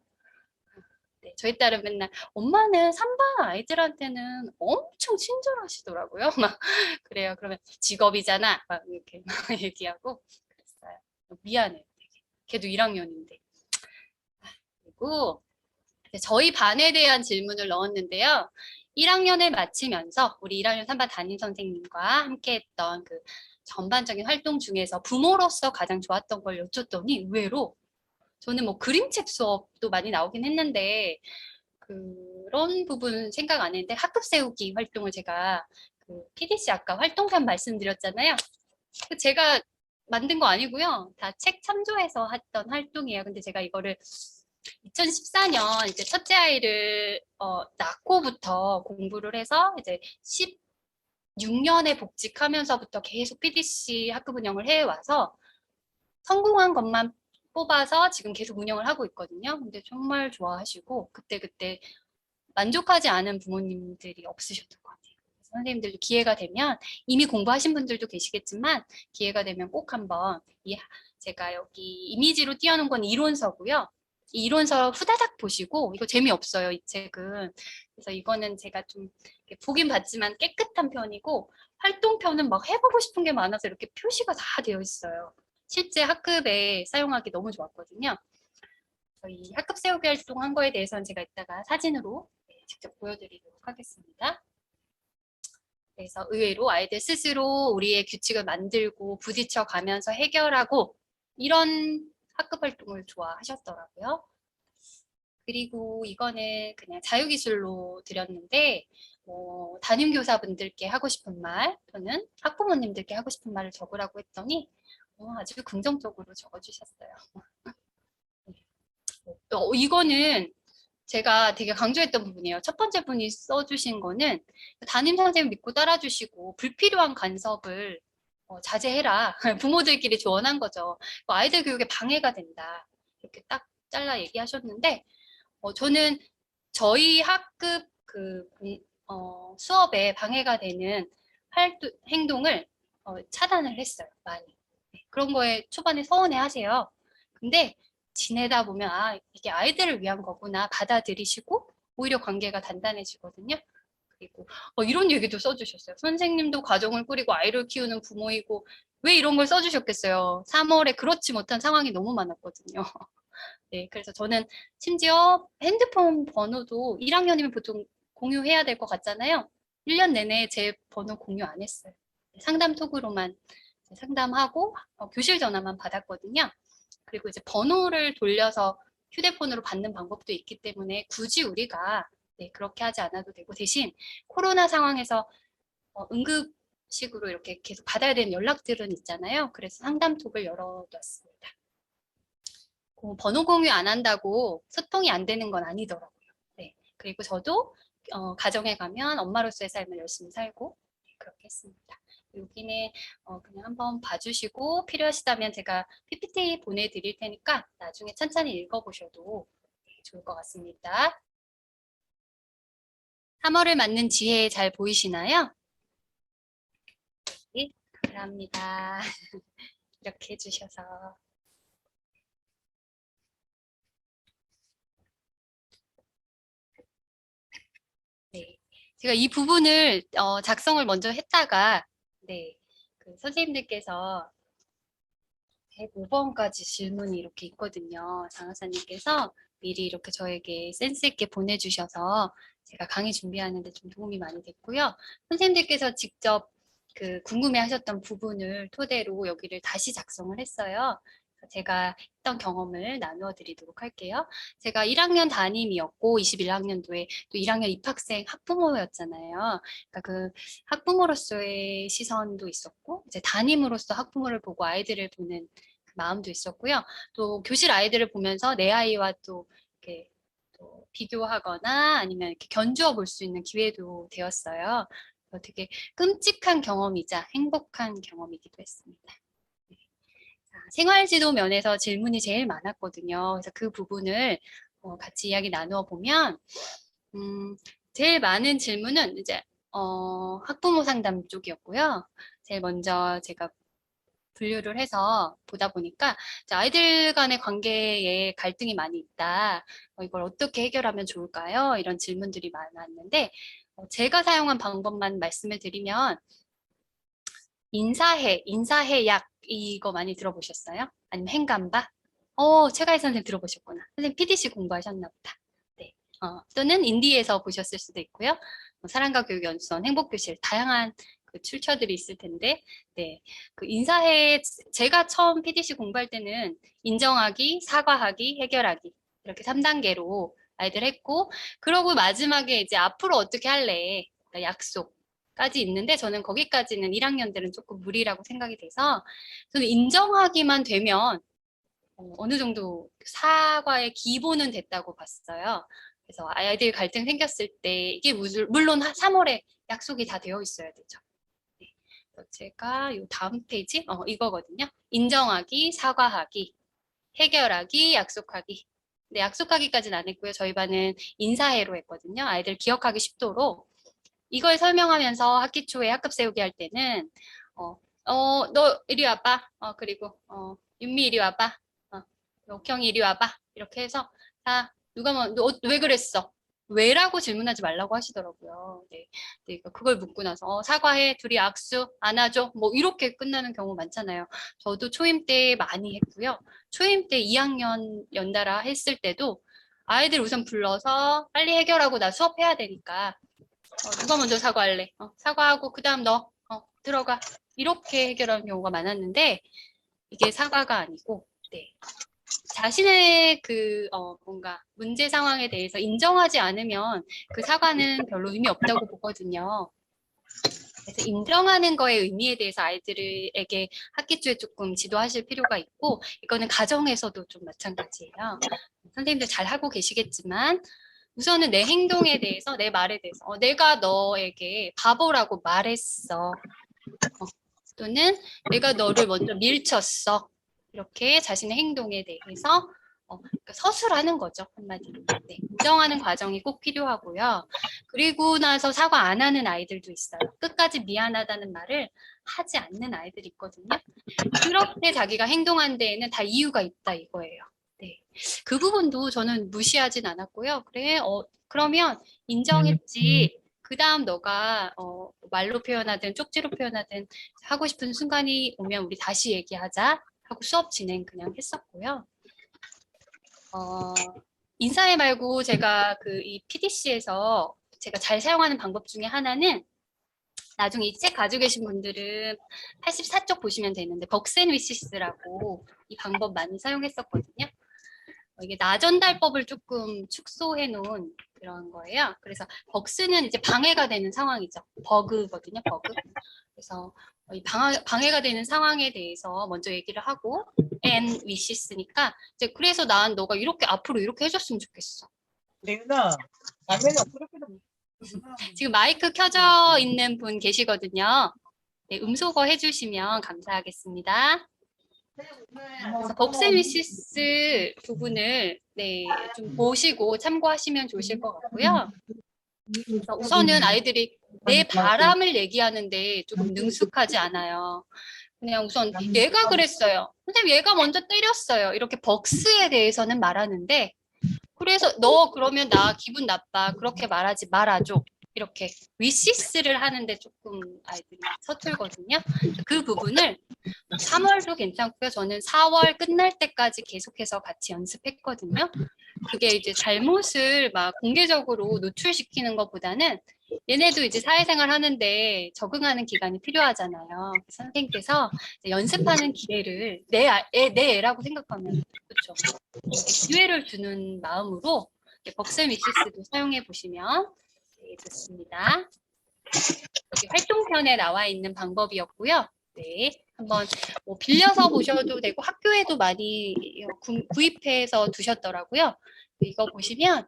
네, 저희 딸은 맨날 엄마는 3반 아이들한테는 엄청 친절하시더라고요. 막 그래요. 그러면 직업이잖아. 막 이렇게 막 얘기하고 그랬어요. 미안해. 걔도 1학년인데. 그리고 저희 반에 대한 질문을 넣었는데요. 1학년을 마치면서 우리 1학년 3반 담임 선생님과 함께 했던 그 전반적인 활동 중에서 부모로서 가장 좋았던 걸 여쭸더니 의외로 저는 뭐 그림책 수업도 많이 나오긴 했는데 그런 부분 생각 안 했는데 학급 세우기 활동을 제가 그 PDC 아까 활동편 말씀드렸잖아요. 제가 만든 거 아니고요. 다 책 참조해서 했던 활동이에요. 근데 제가 이거를 2014년 이제 첫째 아이를 낳고부터 공부를 해서 이제 16년에 복직하면서부터 계속 PDC 학급 운영을 해와서 성공한 것만 뽑아서 지금 계속 운영을 하고 있거든요. 근데 정말 좋아하시고 그때그때 만족하지 않은 부모님들이 없으셨던 것 같아요. 선생님들도 기회가 되면 이미 공부하신 분들도 계시겠지만 기회가 되면 꼭 한번 제가 여기 이미지로 띄워놓은 건 이론서고요. 이 이론서 후다닥 보시고, 이거 재미없어요, 이 책은. 그래서 이거는 제가 좀 보긴 봤지만 깨끗한 편이고, 활동편은 막 해보고 싶은 게 많아서 이렇게 표시가 다 되어 있어요. 실제 학급에 사용하기 너무 좋았거든요. 이 학급 세우기 활동한 거에 대해서는 제가 이따가 사진으로 직접 보여드리도록 하겠습니다. 그래서 의외로 아이들 스스로 우리의 규칙을 만들고 부딪혀 가면서 해결하고 이런 학급 활동을 좋아하셨더라고요. 그리고 이거는 그냥 자유기술로 드렸는데 담임교사분들께 하고 싶은 말 또는 학부모님들께 하고 싶은 말을 적으라고 했더니 아주 긍정적으로 적어주셨어요. 이거는 제가 되게 강조했던 부분이에요. 첫 번째 분이 써주신 거는 담임 선생님 믿고 따라주시고 불필요한 간섭을 자제해라. 부모들끼리 조언한 거죠. 아이들 교육에 방해가 된다. 이렇게 딱 잘라 얘기하셨는데 저는 저희 학급 수업에 방해가 되는 행동을 차단을 했어요. 많이. 그런 거에 초반에 서운해 하세요. 근데 지내다 보면 이게 아이들을 위한 거구나 받아들이시고 오히려 관계가 단단해지거든요. 그리고 이런 얘기도 써주셨어요. 선생님도 가정을 꾸리고 아이를 키우는 부모이고 왜 이런 걸 써주셨겠어요. 3월에 그렇지 못한 상황이 너무 많았거든요. 네, 그래서 저는 심지어 핸드폰 번호도 1학년이면 보통 공유해야 될 것 같잖아요. 1년 내내 제 번호 공유 안 했어요. 상담 톡으로만 상담하고 교실 전화만 받았거든요. 그리고 이제 번호를 돌려서 휴대폰으로 받는 방법도 있기 때문에 굳이 우리가 그렇게 하지 않아도 되고 대신 코로나 상황에서 응급식으로 이렇게 계속 받아야 되는 연락들은 있잖아요. 그래서 상담톡을 열어뒀습니다. 번호 공유 안 한다고 소통이 안 되는 건 아니더라고요. 네. 그리고 저도 가정에 가면 엄마로서의 삶을 열심히 살고 그렇게 했습니다. 여기는 그냥 한번 봐주시고 필요하시다면 제가 PPT 보내드릴 테니까 나중에 천천히 읽어보셔도 좋을 것 같습니다. 3월을 맞는 지혜 잘 보이시나요? 네, 감사합니다. 이렇게 해주셔서. 네. 제가 이 부분을 작성을 먼저 했다가 네, 그 선생님들께서 105번까지 질문이 이렇게 있거든요. 장하사님께서 미리 이렇게 저에게 센스 있게 보내주셔서 제가 강의 준비하는데 좀 도움이 많이 됐고요. 선생님들께서 직접 그 궁금해하셨던 부분을 토대로 여기를 다시 작성을 했어요. 제가 했던 경험을 나누어 드리도록 할게요. 제가 1학년 담임이었고 21학년도에 또 1학년 입학생 학부모였잖아요. 그러니까 그 학부모로서의 시선도 있었고 이제 담임으로서 학부모를 보고 아이들을 보는 그 마음도 있었고요. 또 교실 아이들을 보면서 내 아이와 또 이렇게 또 비교하거나 아니면 이렇게 견주어 볼 수 있는 기회도 되었어요. 되게 끔찍한 경험이자 행복한 경험이기도 했습니다. 생활지도 면에서 질문이 제일 많았거든요. 그래서 그 부분을 같이 이야기 나누어 보면 제일 많은 질문은 이제 학부모 상담 쪽이었고요. 제일 먼저 제가 분류를 해서 보다 보니까 아이들 간의 관계에 갈등이 많이 있다. 이걸 어떻게 해결하면 좋을까요? 이런 질문들이 많았는데 제가 사용한 방법만 말씀을 드리면 인사해약 이거 많이 들어보셨어요? 아니면 행간바? 최가희 선생님 들어보셨구나. 선생님 PDC 공부하셨나 보다. 네. 또는 인디에서 보셨을 수도 있고요. 사랑과 교육 연수원, 행복교실 다양한 그 출처들이 있을 텐데, 네. 그 인사해 제가 처음 PDC 공부할 때는 인정하기, 사과하기, 해결하기 이렇게 3단계로 아이들 했고, 그러고 마지막에 이제 앞으로 어떻게 할래? 그러니까 약속. 까지 있는데 저는 거기까지는 1학년들은 조금 무리라고 생각이 돼서 저는 인정하기만 되면 어느 정도 사과의 기본은 됐다고 봤어요. 그래서 아이들 갈등 생겼을 때 이게 물론 3월에 약속이 다 되어 있어야 되죠. 네. 제가 요 다음 페이지 이거거든요. 인정하기, 사과하기, 해결하기, 약속하기. 근데 약속하기까지는 안 했고요. 저희 반은 인사해로 했거든요. 아이들 기억하기 쉽도록 이걸 설명하면서 학기 초에 학급 세우기 할 때는 너 이리 와봐. 그리고 윤미 이리 와봐. 옥형이 이리 와봐. 이렇게 해서 자, 왜 그랬어? 왜라고 질문하지 말라고 하시더라고요. 네. 네, 그걸 묻고 나서 사과해, 둘이 악수, 안아줘. 뭐 이렇게 끝나는 경우 많잖아요. 저도 초임 때 많이 했고요. 초임 때 2학년 연달아 했을 때도 아이들 우선 불러서 빨리 해결하고 나 수업해야 되니까 누가 먼저 사과할래? 사과하고 그다음 너 들어가. 이렇게 해결하는 경우가 많았는데 이게 사과가 아니고 네. 자신의 뭔가 문제 상황에 대해서 인정하지 않으면 그 사과는 별로 의미 없다고 보거든요. 그래서 인정하는 거의 의미에 대해서 아이들에게 학기 초에 조금 지도하실 필요가 있고, 이거는 가정에서도 좀 마찬가지예요. 선생님들 잘 하고 계시겠지만, 우선은 내 행동에 대해서, 내 말에 대해서, 내가 너에게 바보라고 말했어. 또는 내가 너를 먼저 밀쳤어. 이렇게 자신의 행동에 대해서 그러니까 서술하는 거죠. 한마디로. 네, 인정하는 과정이 꼭 필요하고요. 그리고 나서 사과 안 하는 아이들도 있어요. 끝까지 미안하다는 말을 하지 않는 아이들이 있거든요. 그렇게 자기가 행동한 데에는 다 이유가 있다 이거예요. 네, 그 부분도 저는 무시하진 않았고요. 그래, 그러면 인정했지. 그 다음 너가 말로 표현하든 쪽지로 표현하든 하고 싶은 순간이 오면 우리 다시 얘기하자 하고 수업 진행 그냥 했었고요. 인사해 말고 제가 이 PDC에서 제가 잘 사용하는 방법 중에 하나는 나중에 이 책 가지고 계신 분들은 84쪽 보시면 되는데 벅센위시스라고 이 방법 많이 사용했었거든요. 이게 나전달법을 조금 축소해 놓은 그런 거예요. 그래서 벅스는 이제 방해가 되는 상황이죠. 버그거든요, 버그. 그래서 이 방해가 되는 상황에 대해서 먼저 얘기를 하고 and wishes니까 이제 그래서 난 너가 이렇게 앞으로 이렇게 해줬으면 좋겠어. 레은아, 라면은 그렇게도 지금 마이크 켜져 있는 분 계시거든요. 네, 음소거 해주시면 감사하겠습니다. 그래서 벅스미시스 부분을 네, 좀 보시고 참고하시면 좋으실 것 같고요. 그래서 우선은 아이들이 내 바람을 얘기하는데 조금 능숙하지 않아요. 그냥 우선 얘가 그랬어요. 선생님 얘가 먼저 때렸어요. 이렇게 벅스에 대해서는 말하는데 그래서 너 그러면 나 기분 나빠. 그렇게 말하지 말아줘. 이렇게 위시스를 하는데 조금 아이들이 서툴거든요. 그 부분을 3월도 괜찮고요. 저는 4월 끝날 때까지 계속해서 같이 연습했거든요. 그게 이제 잘못을 막 공개적으로 노출시키는 것보다는 얘네도 이제 사회생활 하는데 적응하는 기간이 필요하잖아요. 선생님께서 연습하는 기회를 내 애라고 생각하면 그렇죠. 기회를 주는 마음으로 벅스 미시스도 사용해 보시면 좋습니다. 여기 활동편에 나와 있는 방법이었고요. 네, 한번 뭐 빌려서 보셔도 되고 학교에도 많이 구입해서 두셨더라고요. 이거 보시면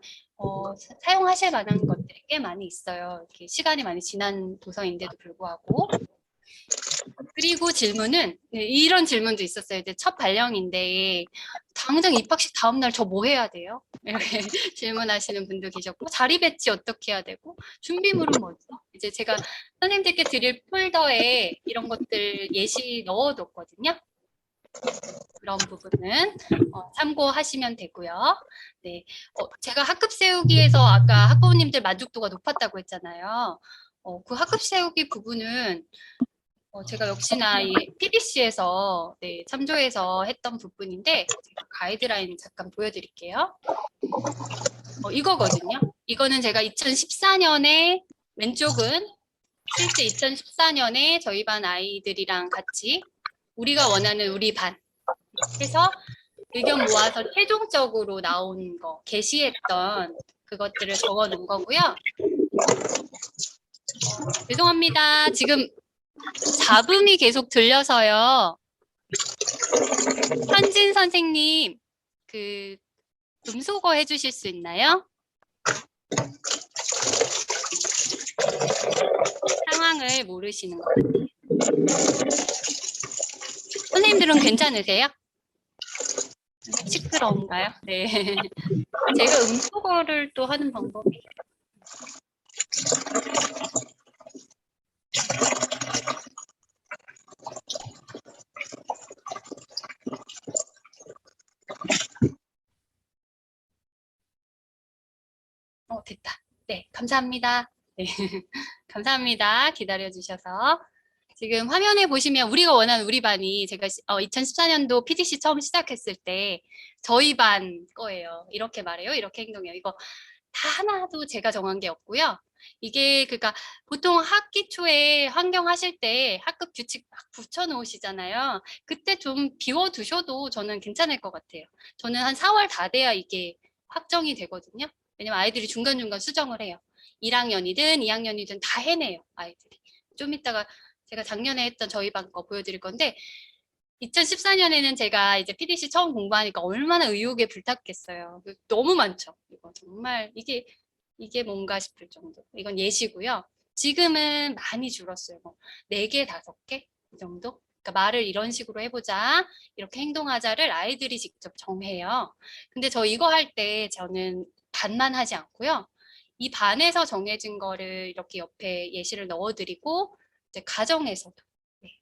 사용하실 만한 것들이 꽤 많이 있어요. 이렇게 시간이 많이 지난 도서인데도 불구하고. 그리고 질문은 이런 질문도 있었어요. 이제 첫 발령인데 당장 입학식 다음날 저 뭐 해야 돼요? 이렇게 질문하시는 분도 계셨고 자리 배치 어떻게 해야 되고 준비물은 뭐죠? 이제 제가 선생님들께 드릴 폴더에 이런 것들 예시 넣어뒀거든요. 그런 부분은 참고하시면 되고요. 네, 제가 학급 세우기에서 아까 학부모님들 만족도가 높았다고 했잖아요. 그 학급 세우기 부분은 제가 역시나 이 PDC에서 네, 참조해서 했던 부분인데 제가 가이드라인 잠깐 보여드릴게요. 이거거든요. 이거는 제가 2014년에 왼쪽은 실제 2014년에 저희 반 아이들이랑 같이 우리가 원하는 우리 반 해서 의견 모아서 최종적으로 나온 거 게시했던 그것들을 적어 놓은 거고요. 죄송합니다. 지금 잡음이 계속 들려서요. 현진 선생님, 음소거 해주실 수 있나요? 상황을 모르시는 것 같아요. 선생님들은 괜찮으세요? 시끄러운가요? 네. 제가 음소거를 또 하는 방법이 네, 감사합니다. 네, 감사합니다. 기다려주셔서. 지금 화면에 보시면 우리가 원하는 우리 반이 제가 2014년도 PDC 처음 시작했을 때 저희 반 거예요. 이렇게 말해요. 이렇게 행동해요. 이거 다 하나도 제가 정한 게 없고요. 이게 그러니까 보통 학기 초에 환경하실 때 학급 규칙 막 붙여놓으시잖아요. 그때 좀 비워두셔도 저는 괜찮을 것 같아요. 저는 한 4월 다 돼야 이게 확정이 되거든요. 왜냐면 아이들이 중간중간 수정을 해요. 1학년이든 2학년이든 다 해내요, 아이들이. 좀 이따가 제가 작년에 했던 저희 반 거 보여드릴 건데 2014년에는 제가 이제 PDC 처음 공부하니까 얼마나 의욕에 불탔겠어요. 너무 많죠. 이거 정말 이게 뭔가 싶을 정도. 이건 예시고요. 지금은 많이 줄었어요. 뭐 4개, 5개 이 정도. 그러니까 말을 이런 식으로 해보자, 이렇게 행동하자를 아이들이 직접 정해요. 근데 저 이거 할 때 저는 반만 하지 않고요. 이 반에서 정해진 거를 이렇게 옆에 예시를 넣어드리고 이제 가정에서도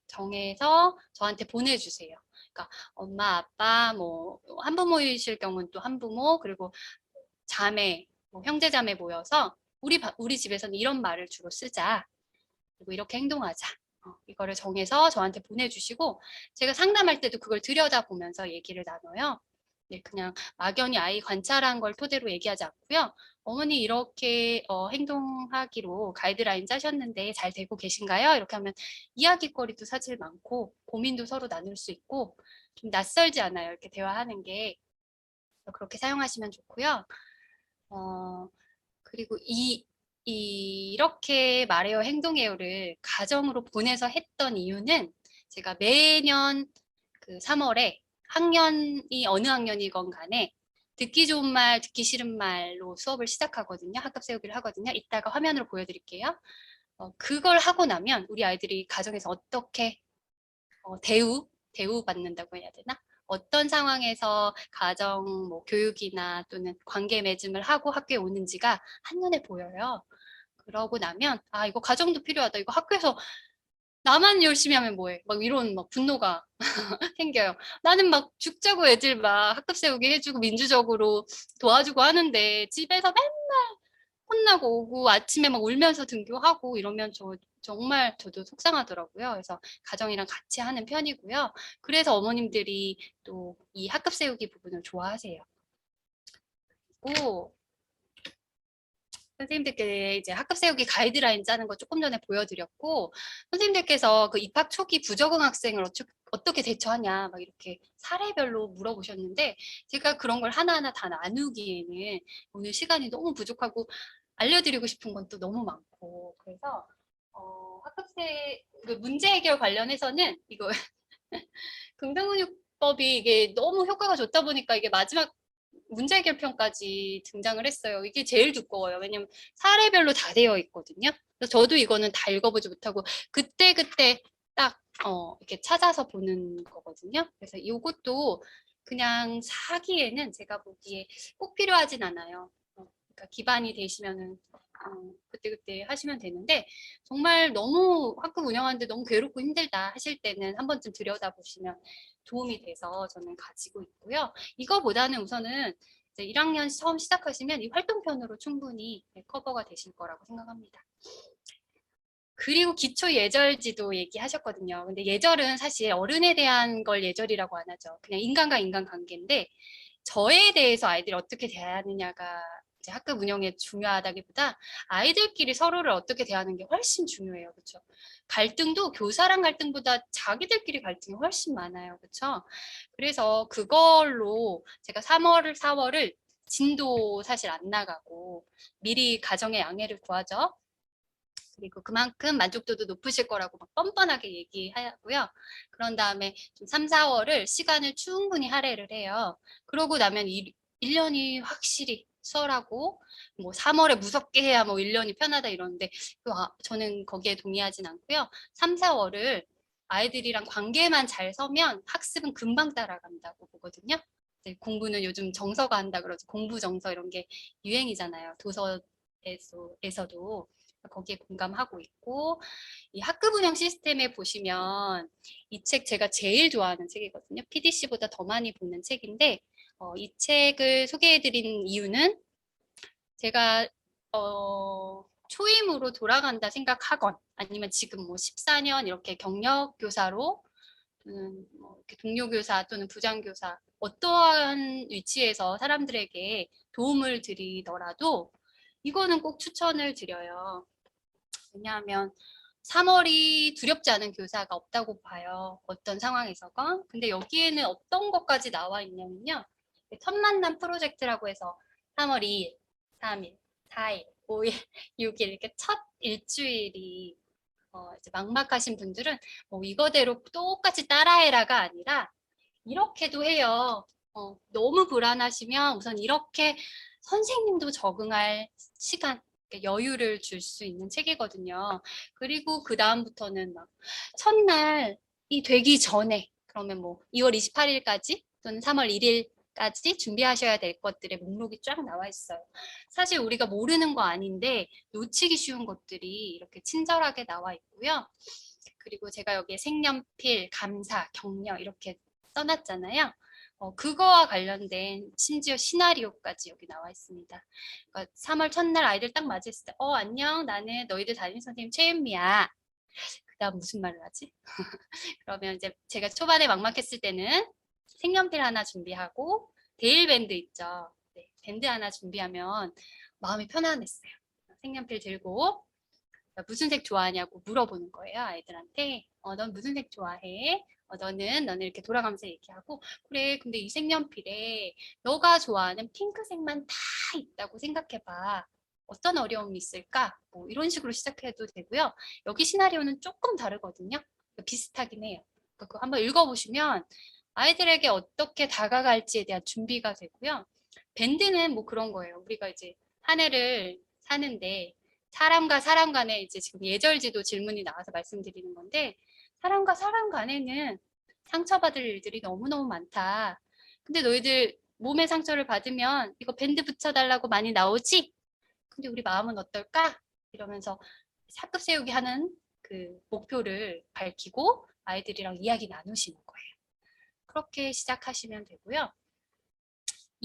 정해서 저한테 보내주세요. 그러니까 엄마, 아빠, 뭐 한부모이실 경우는 또 한부모, 그리고 자매, 뭐 형제 자매 모여서 우리 집에서는 이런 말을 주로 쓰자. 그리고 이렇게 행동하자. 이거를 정해서 저한테 보내주시고 제가 상담할 때도 그걸 들여다보면서 얘기를 나눠요. 네, 그냥 막연히 아이 관찰한 걸 토대로 얘기하지 않고요. 어머니 이렇게 행동하기로 가이드라인 짜셨는데 잘 되고 계신가요? 이렇게 하면 이야기거리도 사실 많고 고민도 서로 나눌 수 있고 좀 낯설지 않아요. 이렇게 대화하는 게. 그렇게 사용하시면 좋고요. 그리고 이렇게 말해요, 행동해요를 가정으로 보내서 했던 이유는 제가 매년 그 3월에 학년이 어느 학년이건 간에 듣기 좋은 말, 듣기 싫은 말로 수업을 시작하거든요. 학급 세우기를 하거든요. 이따가 화면으로 보여드릴게요. 그걸 하고 나면 우리 아이들이 가정에서 어떻게 대우받는다고 해야 되나? 어떤 상황에서 가정 뭐 교육이나 또는 관계 맺음을 하고 학교에 오는지가 한눈에 보여요. 그러고 나면 아 이거 가정도 필요하다. 이거 학교에서 나만 열심히 하면 뭐해? 막 이런 막 분노가 생겨요. 나는 막 죽자고 애들 막 학급 세우기 해주고 민주적으로 도와주고 하는데 집에서 맨날 혼나고 오고 아침에 막 울면서 등교하고 이러면 정말 저도 속상하더라고요. 그래서 가정이랑 같이 하는 편이고요. 그래서 어머님들이 또 이 학급 세우기 부분을 좋아하세요. 그리고 선생님들께 이제 학급 세우기 가이드라인 짜는 거 조금 전에 보여드렸고 선생님들께서 그 입학 초기 부적응 학생을 어떻게 대처하냐 막 이렇게 사례별로 물어보셨는데 제가 그런 걸 하나하나 다 나누기에는 오늘 시간이 너무 부족하고 알려드리고 싶은 건 또 너무 많고 그래서 학급세 그 문제 해결 관련해서는 이거 긍정훈육법이 이게 너무 효과가 좋다 보니까 이게 마지막 문제 해결편까지 등장을 했어요. 이게 제일 두꺼워요. 왜냐면 사례별로 다 되어 있거든요. 그래서 저도 이거는 다 읽어보지 못하고 그때그때 딱 이렇게 찾아서 보는 거거든요. 그래서 이것도 그냥 사기에는 제가 보기에 꼭 필요하진 않아요. 그러니까 기반이 되시면은 그때그때 하시면 되는데 정말 너무 학급 운영하는데 너무 괴롭고 힘들다 하실 때는 한 번쯤 들여다보시면 도움이 돼서 저는 가지고 있고요. 이거보다는 우선은 이제 1학년 처음 시작하시면 이 활동편으로 충분히 커버가 되실 거라고 생각합니다. 그리고 기초 예절지도 얘기하셨거든요. 근데 예절은 사실 어른에 대한 걸 예절이라고 안 하죠. 그냥 인간과 인간 관계인데 저에 대해서 아이들이 어떻게 대하느냐가 이제 학급 운영에 중요하다기보다 아이들끼리 서로를 어떻게 대하는 게 훨씬 중요해요. 그렇죠? 갈등도 교사랑 갈등보다 자기들끼리 갈등이 훨씬 많아요. 그렇죠? 그래서 그걸로 제가 3월, 4월을 진도 사실 안 나가고 미리 가정의 양해를 구하죠. 그리고 그만큼 만족도도 높으실 거라고 막 뻔뻔하게 얘기하고요. 그런 다음에 좀 3, 4월을 시간을 충분히 할애를 해요. 그러고 나면 1년이 확실히 수월하고 뭐 3월에 무섭게 해야 뭐 1년이 편하다 이러는데 저는 거기에 동의하진 않고요. 3, 4월을 아이들이랑 관계만 잘 서면 학습은 금방 따라간다고 보거든요. 공부는 요즘 정서가 한다 그러죠. 공부 정서 이런 게 유행이잖아요. 도서에서도. 거기에 공감하고 있고 이 학급 운영 시스템에 보시면 이 책 제가 제일 좋아하는 책이거든요. PDC보다 더 많이 보는 책인데 이 책을 소개해드린 이유는 제가 초임으로 돌아간다 생각하건 아니면 지금 뭐 14년 이렇게 경력 교사로 또는 뭐 이렇게 동료 교사 또는 부장 교사 어떠한 위치에서 사람들에게 도움을 드리더라도 이거는 꼭 추천을 드려요. 왜냐하면 3월이 두렵지 않은 교사가 없다고 봐요. 어떤 상황에서건. 근데 여기에는 어떤 것까지 나와 있냐면요. 첫 만남 프로젝트라고 해서 3월 2일, 3일, 4일, 5일, 6일 이렇게 첫 일주일이 이제 막막하신 분들은 뭐 이거대로 똑같이 따라해라가 아니라 이렇게도 해요. 너무 불안하시면 우선 이렇게 선생님도 적응할 시간, 여유를 줄 수 있는 책이거든요. 그리고 그 다음부터는 막 첫날이 되기 전에 그러면 뭐 2월 28일까지 또는 3월 1일까지 준비하셔야 될 것들의 목록이 쫙 나와 있어요. 사실 우리가 모르는 거 아닌데 놓치기 쉬운 것들이 이렇게 친절하게 나와 있고요. 그리고 제가 여기에 색연필, 감사, 격려 이렇게 써놨잖아요. 그거와 관련된 심지어 시나리오까지 여기 나와 있습니다. 그러니까 3월 첫날 아이들 딱 맞았을 때 안녕 나는 너희들 담임선생님 최윤미야. 그 다음 무슨 말을 하지? 그러면 이제 제가 초반에 막막했을 때는 색연필 하나 준비하고 데일밴드 있죠. 네, 밴드 하나 준비하면 마음이 편안했어요. 색연필 들고 무슨 색 좋아하냐고 물어보는 거예요, 아이들한테. 넌 무슨 색 좋아해? 너는 이렇게 돌아가면서 얘기하고, 그래, 근데 이 색연필에 너가 좋아하는 핑크색만 다 있다고 생각해봐. 어떤 어려움이 있을까? 뭐 이런 식으로 시작해도 되고요. 여기 시나리오는 조금 다르거든요. 비슷하긴 해요. 그거 한번 읽어보시면 아이들에게 어떻게 다가갈지에 대한 준비가 되고요. 밴드는 뭐 그런 거예요. 우리가 이제 한 해를 사는데 사람과 사람 간에 이제 지금 예절지도 질문이 나와서 말씀드리는 건데 사람과 사람 간에는 상처받을 일들이 너무너무 많다. 근데 너희들 몸에 상처를 받으면 이거 밴드 붙여달라고 많이 나오지? 근데 우리 마음은 어떨까? 이러면서 사급 세우기 하는 그 목표를 밝히고 아이들이랑 이야기 나누시는 거예요. 그렇게 시작하시면 되고요.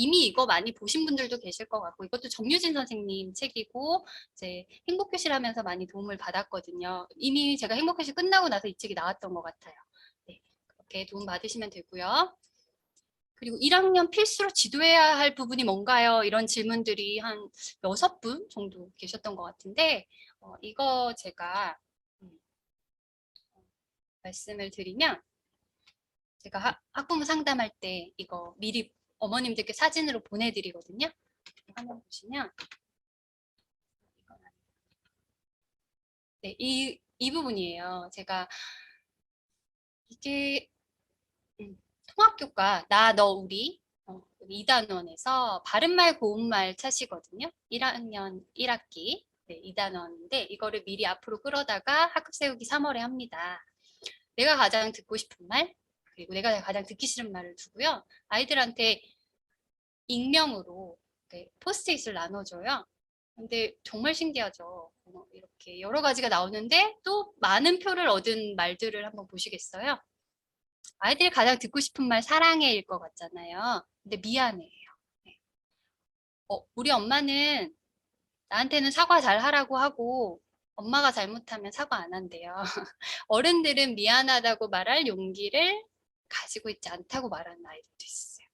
이미 이거 많이 보신 분들도 계실 것 같고 이것도 정유진 선생님 책이고 이제 행복교실 하면서 많이 도움을 받았거든요. 이미 제가 행복교실 끝나고 나서 이 책이 나왔던 것 같아요. 네, 그렇게 도움 받으시면 되고요. 그리고 1학년 필수로 지도해야 할 부분이 뭔가요? 이런 질문들이 한 6분 정도 계셨던 것 같은데 이거 제가 말씀을 드리면 제가 학부모 상담할 때 이거 미리 어머님들께 사진으로 보내드리거든요. 한번 보시면 네, 이 부분이에요. 제가 이게 통합교과 나, 너, 우리 2단원에서 바른말 고운말 차시거든요. 1학년 1학기 네, 2단원인데 이거를 미리 앞으로 끌어다가 학급 세우기 3월에 합니다. 내가 가장 듣고 싶은 말 그리고 내가 가장 듣기 싫은 말을 두고요. 아이들한테 익명으로 포스트잇을 나눠줘요. 근데 정말 신기하죠. 이렇게 여러 가지가 나오는데 또 많은 표를 얻은 말들을 한번 보시겠어요? 아이들이 가장 듣고 싶은 말 사랑해일 것 같잖아요. 근데 미안해요. 네. 우리 엄마는 나한테는 사과 잘 하라고 하고 엄마가 잘못하면 사과 안 한대요. 어른들은 미안하다고 말할 용기를 가지고 있지 않다고 말하는 아이들도 있어요.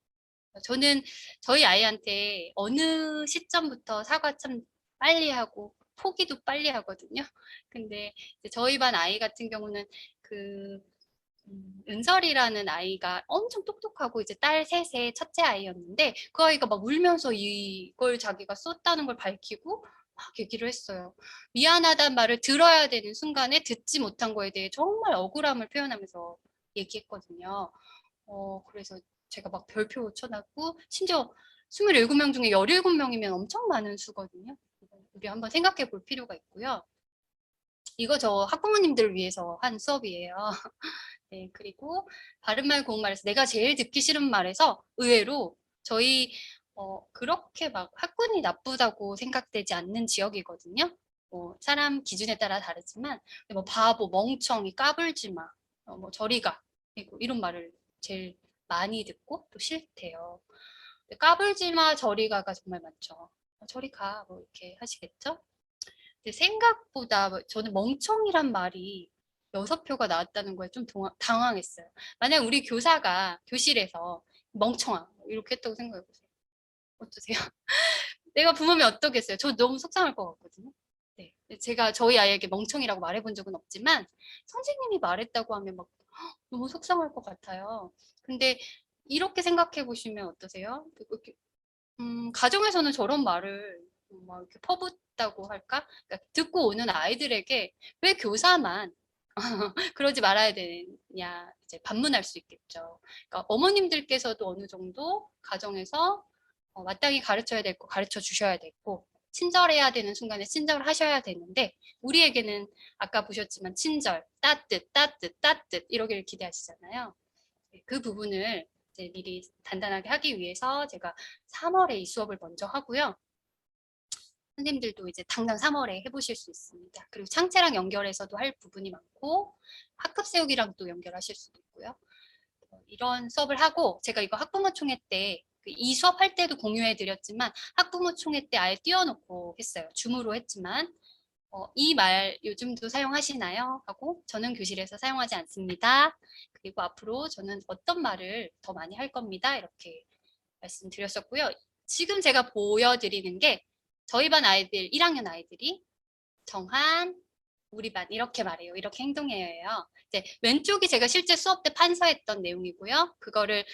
저는 저희 아이한테 어느 시점부터 사과 참 빨리 하고 포기도 빨리 하거든요. 근데 저희 반 아이 같은 경우는 그 은설이라는 아이가 엄청 똑똑하고 이제 딸 셋의 첫째 아이였는데 그 아이가 막 울면서 이걸 자기가 썼다는 걸 밝히고 막 얘기를 했어요. 미안하다는 말을 들어야 되는 순간에 듣지 못한 거에 대해 정말 억울함을 표현하면서 얘기했거든요. 그래서 제가 막 별표 쳐놨고 심지어 27명 중에 17명이면 엄청 많은 수거든요. 우리 한번 생각해 볼 필요가 있고요. 이거 저 학부모님들을 위해서 한 수업이에요. 네, 그리고 바른말 고운말에서 내가 제일 듣기 싫은 말에서 의외로 저희 그렇게 막 학군이 나쁘다고 생각되지 않는 지역이거든요. 사람 기준에 따라 다르지만 뭐 바보, 멍청이, 까불지 마, 뭐 저리 가 그리고 이런 말을 제일 많이 듣고 또 싫대요. 까불지 마, 저리 가가 정말 많죠. 저리 가, 뭐 이렇게 하시겠죠? 근데 생각보다 저는 멍청이란 말이 6표가 나왔다는 거에 좀 당황했어요. 만약 우리 교사가 교실에서 멍청아 이렇게 했다고 생각해 보세요. 어떠세요? 내가 부모면 어떠겠어요? 저 너무 속상할 것 같거든요. 네. 제가 저희 아이에게 멍청이라고 말해본 적은 없지만 선생님이 말했다고 하면 막 너무 속상할 것 같아요. 근데 이렇게 생각해 보시면 어떠세요? 가정에서는 저런 말을 막 이렇게 퍼붓다고 할까? 그러니까 듣고 오는 아이들에게 왜 교사만 그러지 말아야 되냐 이제 반문할 수 있겠죠. 그러니까 어머님들께서도 어느 정도 가정에서 마땅히 가르쳐야 될 거 가르쳐 주셔야 되고 친절해야 되는 순간에 친절을 하셔야 되는데 우리에게는 아까 보셨지만 친절, 따뜻, 따뜻, 따뜻 이러기를 기대하시잖아요. 그 부분을 이제 미리 단단하게 하기 위해서 제가 3월에 이 수업을 먼저 하고요. 선생님들도 이제 당장 3월에 해보실 수 있습니다. 그리고 창체랑 연결해서도 할 부분이 많고 학급 세우기랑 또 연결하실 수도 있고요. 이런 수업을 하고 제가 이거 학부모 총회 때 이 수업 할 때도 공유해 드렸지만 학부모 총회 때 아예 띄워놓고 했어요. 줌으로 했지만 이 말 요즘도 사용하시나요? 하고 저는 교실에서 사용하지 않습니다. 그리고 앞으로 저는 어떤 말을 더 많이 할 겁니다. 이렇게 말씀드렸었고요. 지금 제가 보여드리는 게 저희 반 아이들 1학년 아이들이 정한 우리 반 이렇게 말해요. 이렇게 행동해요. 이제 왼쪽이 제가 실제 수업 때 판서했던 내용이고요. 그거를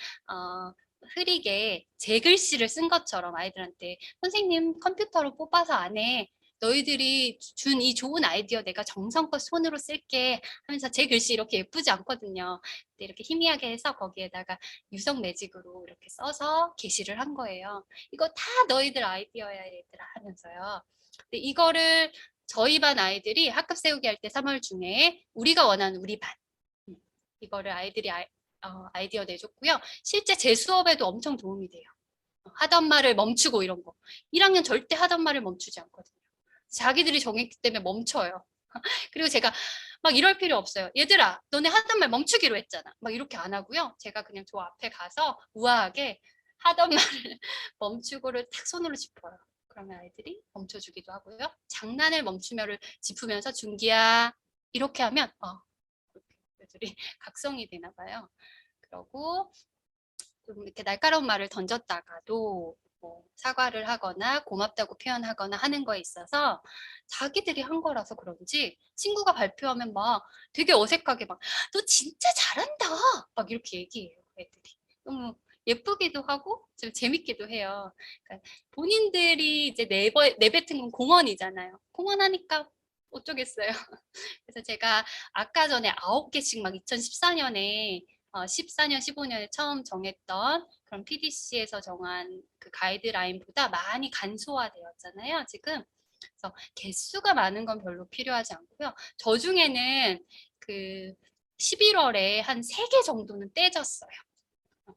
흐리게 제 글씨를 쓴 것처럼 아이들한테 선생님 컴퓨터로 뽑아서 안 해. 너희들이 준 이 좋은 아이디어 내가 정성껏 손으로 쓸게 하면서 제 글씨 이렇게 예쁘지 않거든요. 근데 이렇게 희미하게 해서 거기에다가 유성 매직으로 이렇게 써서 게시를 한 거예요. 이거 다 너희들 아이디어야 얘들아 하면서요. 근데 이거를 저희 반 아이들이 학급 세우기 할 때 3월 중에 우리가 원하는 우리 반 이거를 아이들이 아이디어 내줬고요. 실제 제 수업에도 엄청 도움이 돼요. 하던 말을 멈추고 이런 거. 1학년 절대 하던 말을 멈추지 않거든요. 자기들이 정했기 때문에 멈춰요. 그리고 제가 막 이럴 필요 없어요. 얘들아, 너네 하던 말 멈추기로 했잖아. 막 이렇게 안 하고요. 제가 그냥 저 앞에 가서 우아하게 하던 말을 멈추고를 탁 손으로 짚어요. 그러면 아이들이 멈춰주기도 하고요. 장난을 멈추며를 짚으면서 준기야 이렇게 하면 애들이 각성이 되나 봐요. 그러고 좀 이렇게 날카로운 말을 던졌다가도 뭐 사과를 하거나 고맙다고 표현하거나 하는 거에 있어서 자기들이 한 거라서 그런지 친구가 발표하면 막 되게 어색하게 막 너 진짜 잘한다 막 이렇게 얘기해요 애들이. 너무 예쁘기도 하고 좀 재밌기도 해요. 그러니까 본인들이 이제 내뱉은 건 공헌이잖아요. 공헌하니까 어쩌겠어요. 그래서 제가 아까 전에 9개씩 막 2014년에 14년, 15년에 처음 정했던 그런 PDC에서 정한 그 가이드라인보다 많이 간소화되었잖아요, 지금. 그래서 개수가 많은 건 별로 필요하지 않고요. 저 중에는 그 11월에 한 3개 정도는 떼졌어요.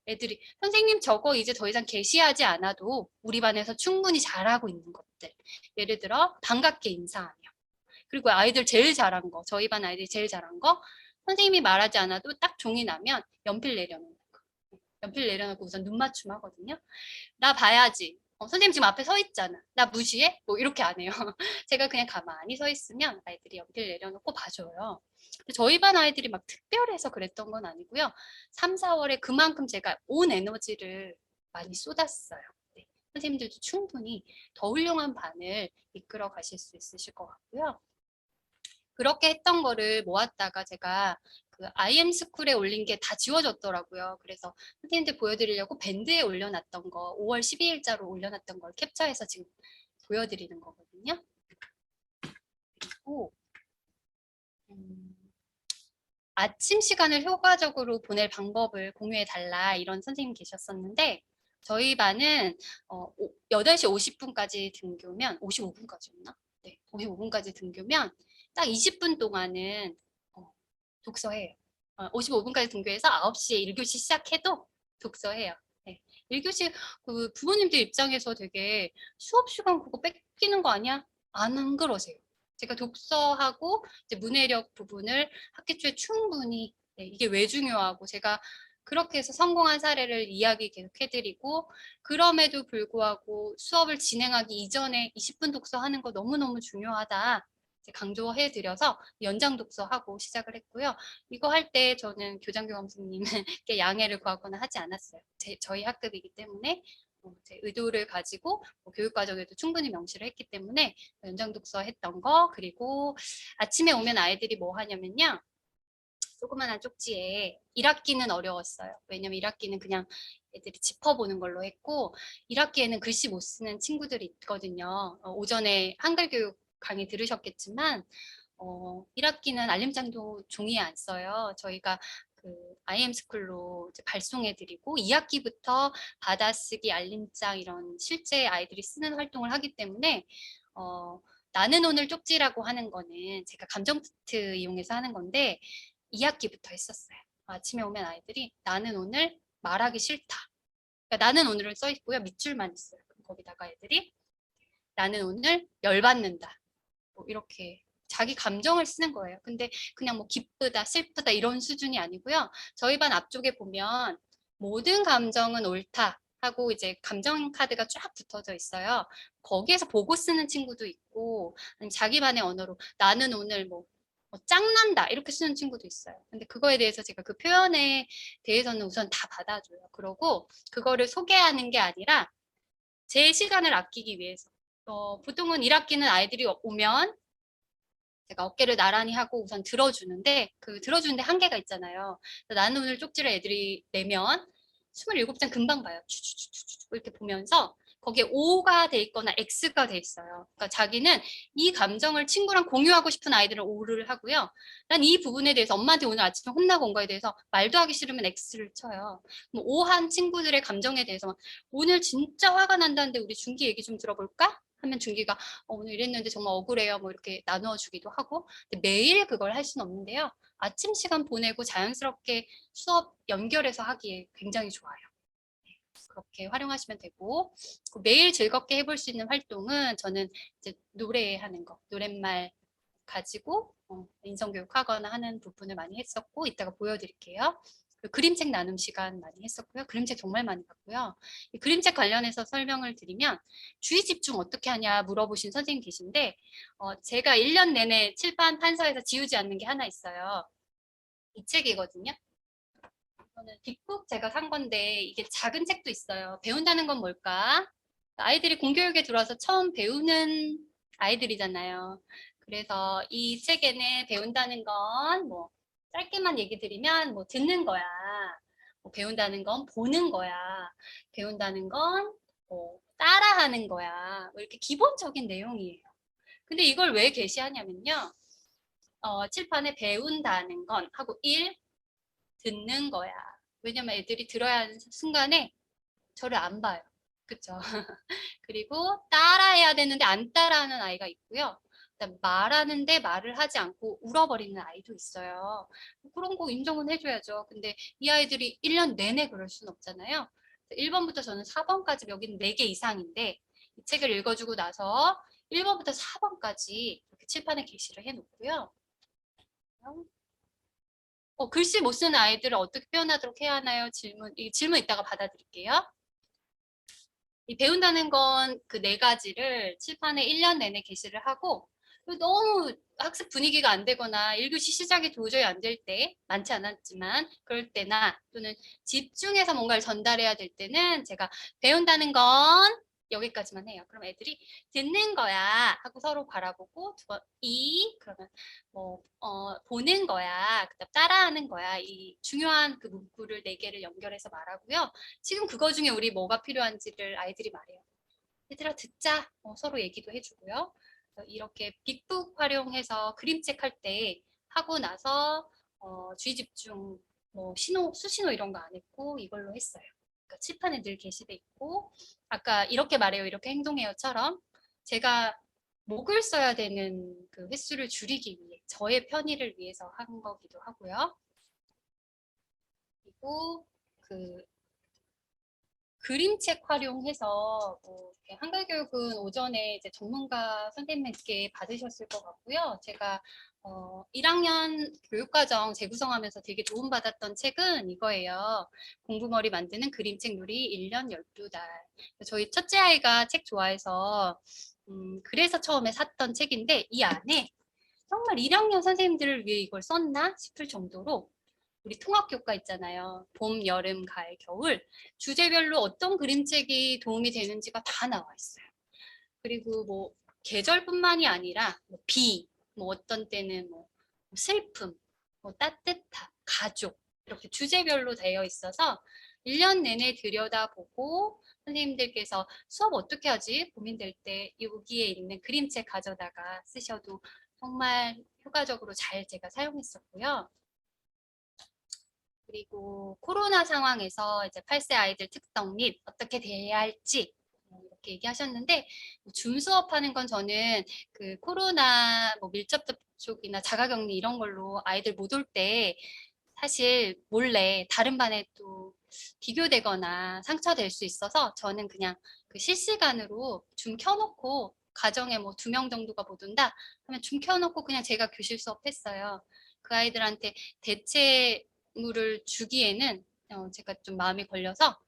애들이 선생님 저거 이제 더 이상 게시하지 않아도 우리 반에서 충분히 잘하고 있는 것들. 예를 들어 반갑게 인사하며 그리고 아이들 제일 잘한 거, 저희 반 아이들이 제일 잘한 거, 선생님이 말하지 않아도 딱 종이 나면 연필 내려놓는 거. 연필 내려놓고 우선 눈 맞춤 하거든요. 나 봐야지. 선생님 지금 앞에 서 있잖아. 나 무시해? 뭐 이렇게 안 해요. 제가 그냥 가만히 서 있으면 아이들이 연필 내려놓고 봐줘요. 근데 저희 반 아이들이 막 특별해서 그랬던 건 아니고요. 3, 4월에 그만큼 제가 온 에너지를 많이 쏟았어요. 네. 선생님들도 충분히 더 훌륭한 반을 이끌어 가실 수 있으실 것 같고요. 그렇게 했던 거를 모았다가 제가 그 IM 스쿨에 올린 게 다 지워졌더라고요. 그래서 선생님들 보여드리려고 밴드에 올려놨던 거 5월 12일자로 올려놨던 걸 캡처해서 지금 보여드리는 거거든요. 그리고 아침 시간을 효과적으로 보낼 방법을 공유해 달라 이런 선생님 계셨었는데 저희 반은 8시 50분까지 등교면 55분까지였나? 네, 55분까지 등교면 딱 20분 동안은 독서해요. 55분까지 등교해서 9시에 1교시 시작해도 독서해요. 네. 1교시 그 부모님들 입장에서 되게 수업 시간 그거 뺏기는 거 아니야? 안 그러세요. 제가 독서하고 이제 문해력 부분을 학기 초에 충분히 이게 왜 중요하고 제가 그렇게 해서 성공한 사례를 이야기 계속 해드리고, 그럼에도 불구하고 수업을 진행하기 이전에 20분 독서하는 거 너무너무 중요하다 이제 강조해드려서 연장 독서하고 시작을 했고요. 이거 할 때 저는 교장교감 선생님께 양해를 구하거나 하지 않았어요. 저희 학급이기 때문에 제 의도를 가지고 교육과정에도 충분히 명시를 했기 때문에 연장 독서 했던 거, 그리고 아침에 오면 아이들이 뭐 하냐면요. 조그만한 쪽지에 1학기는 어려웠어요. 왜냐면 1학기는 그냥 애들이 짚어보는 걸로 했고 1학기에는 글씨 못 쓰는 친구들이 있거든요. 오전에 한글 교육 강의 들으셨겠지만 1학기는 알림장도 종이에 안 써요. 저희가 그 IM 스쿨로 발송해드리고 2학기부터 받아쓰기, 알림장 이런 실제 아이들이 쓰는 활동을 하기 때문에 나는 오늘 쪽지라고 하는 거는 제가 감정트 이용해서 하는 건데 2학기부터 했었어요. 아침에 오면 아이들이 나는 오늘 말하기 싫다. 그러니까 나는 오늘은 써 있고요. 밑줄만 있어요. 거기다가 애들이 나는 오늘 열받는다. 뭐 이렇게 자기 감정을 쓰는 거예요. 근데 그냥 뭐 기쁘다, 슬프다 이런 수준이 아니고요. 저희 반 앞쪽에 보면 모든 감정은 옳다 하고 이제 감정 카드가 쫙 붙어져 있어요. 거기에서 보고 쓰는 친구도 있고 자기만의 언어로 나는 오늘 뭐 짱난다 이렇게 쓰는 친구도 있어요. 근데 그거에 대해서 제가 그 표현에 대해서는 우선 다 받아줘요. 그러고 그거를 소개하는 게 아니라 제 시간을 아끼기 위해서 보통은 1학기는 아이들이 오면 제가 어깨를 나란히 하고 우선 들어주는데 그 들어주는데 한계가 있잖아요. 나는 오늘 쪽지를 애들이 내면 27장 금방 봐요. 추추추추추 이렇게 보면서 거기에 O가 돼 있거나 X가 돼 있어요. 그러니까 자기는 이 감정을 친구랑 공유하고 싶은 아이들은 O를 하고요. 난 이 부분에 대해서 엄마한테 오늘 아침에 혼나고 온 거에 대해서 말도 하기 싫으면 X를 쳐요. 뭐 O한 친구들의 감정에 대해서 오늘 진짜 화가 난다는데 우리 준기 얘기 좀 들어볼까? 하면 준기가 오늘 이랬는데 정말 억울해요. 뭐 이렇게 나누어주기도 하고. 근데 매일 그걸 할 수는 없는데요. 아침 시간 보내고 자연스럽게 수업 연결해서 하기에 굉장히 좋아요. 그렇게 활용하시면 되고 매일 즐겁게 해볼 수 있는 활동은 저는 이제 노래하는 거, 노랫말 가지고 인성교육하거나 하는 부분을 많이 했었고 이따가 보여드릴게요. 그림책 나눔 시간 많이 했었고요. 그림책 정말 많이 봤고요. 이 그림책 관련해서 설명을 드리면 주의 집중 어떻게 하냐 물어보신 선생님 계신데 제가 1년 내내 칠판 판서에서 지우지 않는 게 하나 있어요. 이 책이거든요. 이거는 빅북 제가 산 건데 이게 작은 책도 있어요. 배운다는 건 뭘까? 아이들이 공교육에 들어와서 처음 배우는 아이들이잖아요. 그래서 이 책에는 배운다는 건 뭐 짧게만 얘기 드리면 뭐 듣는 거야. 뭐 배운다는 건 보는 거야. 배운다는 건 뭐 따라하는 거야. 뭐 이렇게 기본적인 내용이에요. 근데 이걸 왜 게시하냐면요. 칠판에 배운다는 건 하고 1 듣는 거야. 왜냐면 애들이 들어야 하는 순간에 저를 안 봐요. 그쵸? 그리고 따라해야 되는데 안 따라하는 아이가 있고요. 그다음 말하는데 말을 하지 않고 울어버리는 아이도 있어요. 그런 거 인정은 해줘야죠. 근데 이 아이들이 1년 내내 그럴 순 없잖아요. 1번부터 저는 4번까지 여기는 4개 이상인데 이 책을 읽어주고 나서 1번부터 4번까지 이렇게 칠판에 게시를 해놓고요. 글씨 못 쓰는 아이들을 어떻게 표현하도록 해야 하나요? 이 질문 이따가 받아드릴게요. 이 배운다는 건 그 4가지를 칠판에 1년 내내 게시를 하고 너무 학습 분위기가 안 되거나 1교시 시작이 도저히 안 될 때 많지 않았지만 그럴 때나 또는 집중해서 뭔가를 전달해야 될 때는 제가 배운다는 건 여기까지만 해요. 그럼 애들이 듣는 거야 하고 서로 바라보고 그러면 뭐 보는 거야 그다음 따라하는 거야 이 중요한 그 문구를 4개를 연결해서 말하고요. 지금 그거 중에 우리 뭐가 필요한지를 아이들이 말해요. 얘들아 듣자 서로 얘기도 해주고요. 이렇게 빅북 활용해서 그림책 할 때 하고 나서 주의 집중 뭐 수신호 이런 거 안 했고 이걸로 했어요. 그러니까 칠판에 늘 게시돼 있고 아까 이렇게 말해요 이렇게 행동해요처럼 제가 목을 써야 되는 그 횟수를 줄이기 위해 저의 편의를 위해서 한 거기도 하고요. 그리고 그 그림책 활용해서 이렇게 한글 교육은 오전에 이제 전문가 선생님께 받으셨을 것 같고요. 제가 1학년 교육과정 재구성하면서 되게 도움받았던 책은 이거예요. 공부머리 만드는 그림책 놀이 1년 12달. 저희 첫째 아이가 책 좋아해서 그래서 처음에 샀던 책인데 이 안에 정말 1학년 선생님들을 위해 이걸 썼나 싶을 정도로 우리 통합교과 있잖아요. 봄, 여름, 가을, 겨울 주제별로 어떤 그림책이 도움이 되는지가 다 나와 있어요. 그리고 뭐 계절뿐만이 아니라 뭐 비, 뭐 어떤 때는 뭐 슬픔, 뭐 따뜻함, 가족 이렇게 주제별로 되어 있어서 1년 내내 들여다보고 선생님들께서 수업 어떻게 하지 고민될 때 여기에 있는 그림책 가져다가 쓰셔도 정말 효과적으로 잘 제가 사용했었고요. 그리고 코로나 상황에서 이제 8세 아이들 특성 및 어떻게 대해야 할지 이렇게 얘기하셨는데 줌 수업하는 건 저는 그 코로나 뭐 밀접 접촉이나 자가격리 이런 걸로 아이들 못 올 때 사실 몰래 다른 반에 또 비교되거나 상처될 수 있어서 저는 그냥 그 실시간으로 줌 켜놓고 가정에 뭐 2명 정도가 못 온다 하면 줌 켜놓고 그냥 제가 교실 수업 했어요. 그 아이들한테 대체물을 주기에는 제가 좀 마음이 걸려서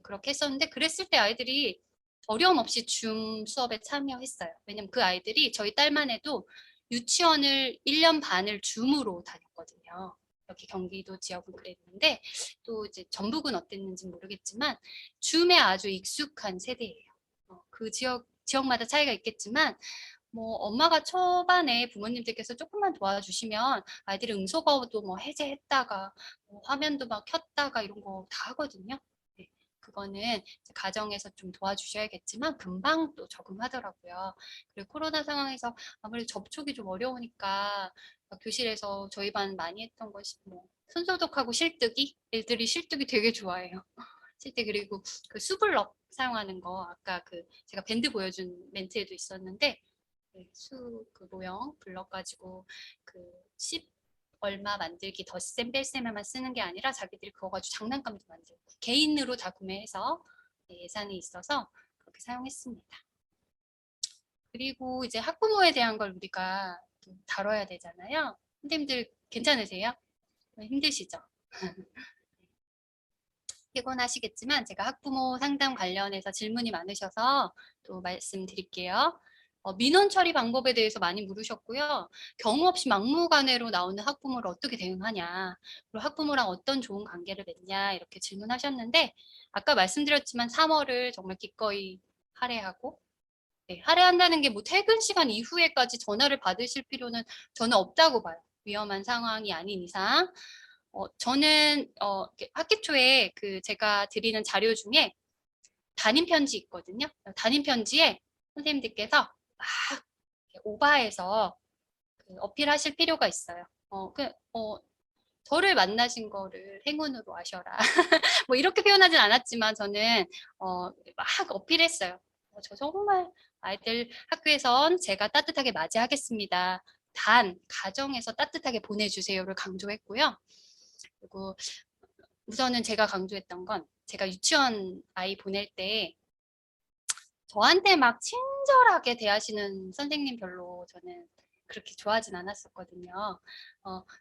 그렇게 했었는데 그랬을 때 아이들이 어려움 없이 줌 수업에 참여했어요. 왜냐면 그 아이들이 저희 딸만 해도 유치원을 1년 반을 줌으로 다녔거든요. 이렇게 경기도 지역은 그랬는데 또 이제 전북은 어땠는지 모르겠지만 줌에 아주 익숙한 세대예요. 그 지역마다 차이가 있겠지만 뭐 엄마가 초반에 부모님들께서 조금만 도와주시면 아이들이 응소거도 뭐 해제했다가 뭐 화면도 막 켰다가 이런 거 다 하거든요. 네, 그거는 가정에서 좀 도와주셔야겠지만 금방 또 적응하더라고요. 그리고 코로나 상황에서 아무래도 접촉이 좀 어려우니까 교실에서 저희 반 많이 했던 것이 뭐 손소독하고 실뜨기, 애들이 실뜨기 되게 좋아해요. 실뜨기 그리고 그 수블럭 사용하는 거 아까 그 제가 밴드 보여준 멘트에도 있었는데 그 모형 블럭 가지고 그10 얼마 만들기 덧셈 뺄셈에만 쓰는 게 아니라 자기들이 그거 가지고 장난감도 만들고 개인으로 다 구매해서 예산이 있어서 그렇게 사용했습니다. 그리고 이제 학부모에 대한 걸 우리가 다뤄야 되잖아요. 선생님들 괜찮으세요? 힘드시죠? 피곤하시겠지만 제가 학부모 상담 관련해서 질문이 많으셔서 또 말씀드릴게요. 민원 처리 방법에 대해서 많이 물으셨고요. 경우 없이 막무가내로 나오는 학부모를 어떻게 대응하냐, 그리고 학부모랑 어떤 좋은 관계를 맺냐 이렇게 질문하셨는데 아까 말씀드렸지만 3월을 정말 기꺼이 할애하고 할애한다는 게 뭐 퇴근 시간 이후에까지 전화를 받으실 필요는 저는 없다고 봐요. 위험한 상황이 아닌 이상. 저는 학기 초에 그 제가 드리는 자료 중에 담임 편지 있거든요. 담임 편지에 선생님들께서 막 오바해서 어필하실 필요가 있어요. 저를 만나신 거를 행운으로 아셔라. 뭐 이렇게 표현하진 않았지만 저는 막 어필했어요. 저 정말 아이들 학교에선 제가 따뜻하게 맞이하겠습니다. 단 가정에서 따뜻하게 보내주세요를 강조했고요. 그리고 우선은 제가 강조했던 건 제가 유치원 아이 보낼 때 저한테 막 친절하게 대하시는 선생님 별로 저는 그렇게 좋아하진 않았었거든요.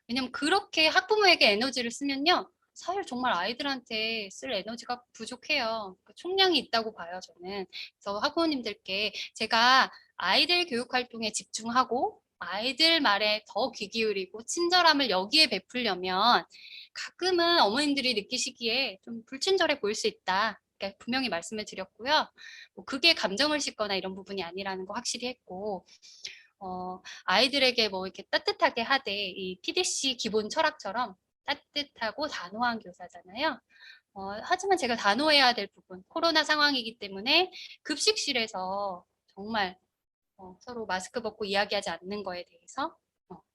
왜냐면 그렇게 학부모에게 에너지를 쓰면요. 사실 정말 아이들한테 쓸 에너지가 부족해요. 총량이 있다고 봐요, 저는. 그래서 학부모님들께 제가 아이들 교육 활동에 집중하고 아이들 말에 더 귀 기울이고 친절함을 여기에 베풀려면 가끔은 어머님들이 느끼시기에 좀 불친절해 보일 수 있다. 그러니까 분명히 말씀을 드렸고요. 뭐 그게 감정을 싣거나 이런 부분이 아니라는 거 확실히 했고 아이들에게 뭐 이렇게 따뜻하게 하되 이 PDC 기본 철학처럼 따뜻하고 단호한 교사잖아요. 하지만 제가 단호해야 될 부분 코로나 상황이기 때문에 급식실에서 정말 서로 마스크 벗고 이야기하지 않는 거에 대해서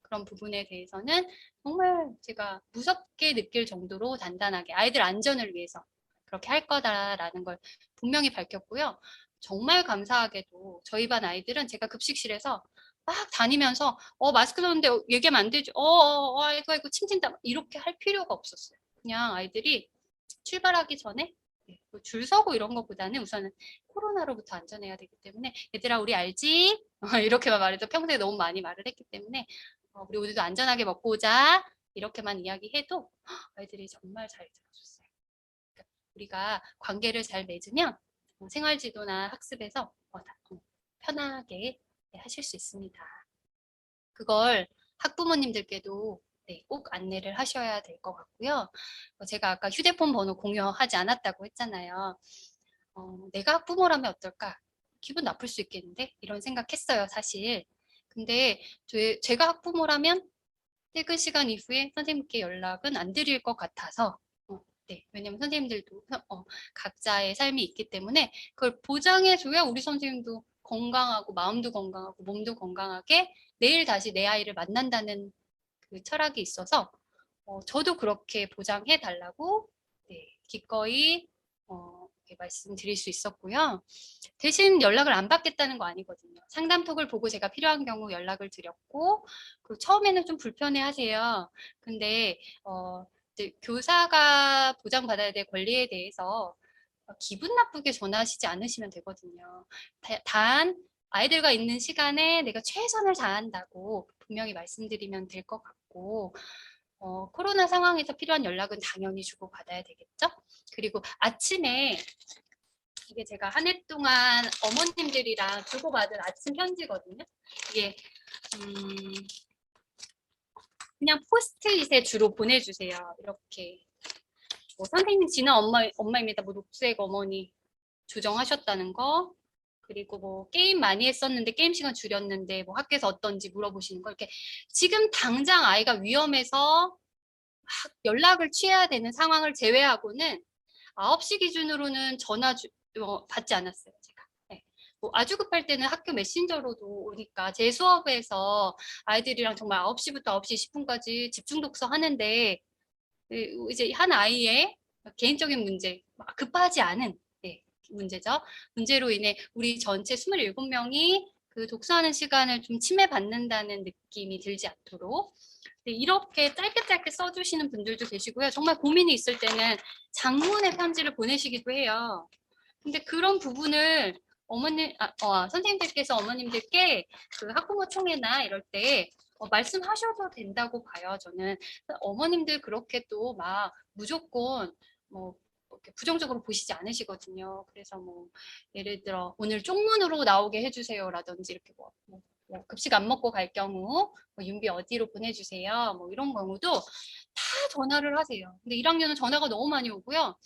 그런 부분에 대해서는 정말 제가 무섭게 느낄 정도로 단단하게 아이들 안전을 위해서 그렇게 할 거다라는 걸 분명히 밝혔고요. 정말 감사하게도 저희 반 아이들은 제가 급식실에서 막 다니면서 마스크 썼는데 얘기하면 안 되죠. 아이고 침진다 이렇게 할 필요가 없었어요. 그냥 아이들이 출발하기 전에 네, 줄 서고 이런 것보다는 우선은 코로나로부터 안전해야 되기 때문에 얘들아 우리 알지? 이렇게만 말해도 평소에 너무 많이 말을 했기 때문에 우리 오늘도 안전하게 먹고 오자 이렇게만 이야기해도 아이들이 정말 잘 들어줬어요. 그러니까 우리가 관계를 잘 맺으면 생활지도나 학습에서 편하게 하실 수 있습니다. 그걸 학부모님들께도 네, 꼭 안내를 하셔야 될 것 같고요. 제가 아까 휴대폰 번호 공유하지 않았다고 했잖아요. 내가 학부모라면 어떨까? 기분 나쁠 수 있겠는데? 이런 생각했어요, 사실. 근데 제가 학부모라면 퇴근 시간 이후에 선생님께 연락은 안 드릴 것 같아서 네, 왜냐면 선생님들도 각자의 삶이 있기 때문에 그걸 보장해줘야 우리 선생님도 건강하고 마음도 건강하고 몸도 건강하게 내일 다시 내 아이를 만난다는 그 철학이 있어서 저도 그렇게 보장해 달라고 네, 기꺼이 이렇게 말씀드릴 수 있었고요. 대신 연락을 안 받겠다는 거 아니거든요. 상담톡을 보고 제가 필요한 경우 연락을 드렸고 그 처음에는 좀 불편해하세요. 근데 이제 교사가 보장받아야 될 권리에 대해서 기분 나쁘게 전하시지 않으시면 되거든요. 단 아이들과 있는 시간에 내가 최선을 다한다고 분명히 말씀드리면 될 것 같고 코로나 상황에서 필요한 연락은 당연히 주고받아야 되겠죠. 그리고 아침에 이게 제가 한 해 동안 어머님들이랑 주고받은 아침 편지거든요. 이게 그냥 포스트잇에 주로 보내주세요. 이렇게 선생님 지난 엄마입니다. 뭐 녹색 어머니 조정하셨다는 거. 그리고 뭐 게임 많이 했었는데 게임 시간 줄였는데 뭐 학교에서 어떤지 물어보시는 거. 이렇게 지금 당장 아이가 위험해서 막 연락을 취해야 되는 상황을 제외하고는 9시 기준으로는 전화 받지 않았어요, 제가. 네. 뭐 아주 급할 때는 학교 메신저로도 오니까 제 수업에서 아이들이랑 정말 9시부터 9시 10분까지 집중 독서 하는데 이제 한 아이의 개인적인 문제, 급하지 않은 네, 문제죠. 문제로 인해 우리 전체 27명이 그 독서하는 시간을 좀 침해받는다는 느낌이 들지 않도록 이렇게 짧게 써주시는 분들도 계시고요. 정말 고민이 있을 때는 장문의 편지를 보내시기도 해요. 근데 그런 부분을 선생님들께서 어머님들께 그 학부모 총회나 이럴 때 말씀하셔도 된다고 봐요. 저는 어머님들 그렇게 또 막 무조건 뭐 이렇게 부정적으로 보시지 않으시거든요. 그래서 뭐 예를 들어 오늘 쪽문으로 나오게 해주세요라든지 이렇게 뭐 급식 안 먹고 갈 경우 뭐 윤비 어디로 보내주세요. 뭐 이런 경우도 다 전화를 하세요. 근데 1학년은 전화가 너무 많이 오고요.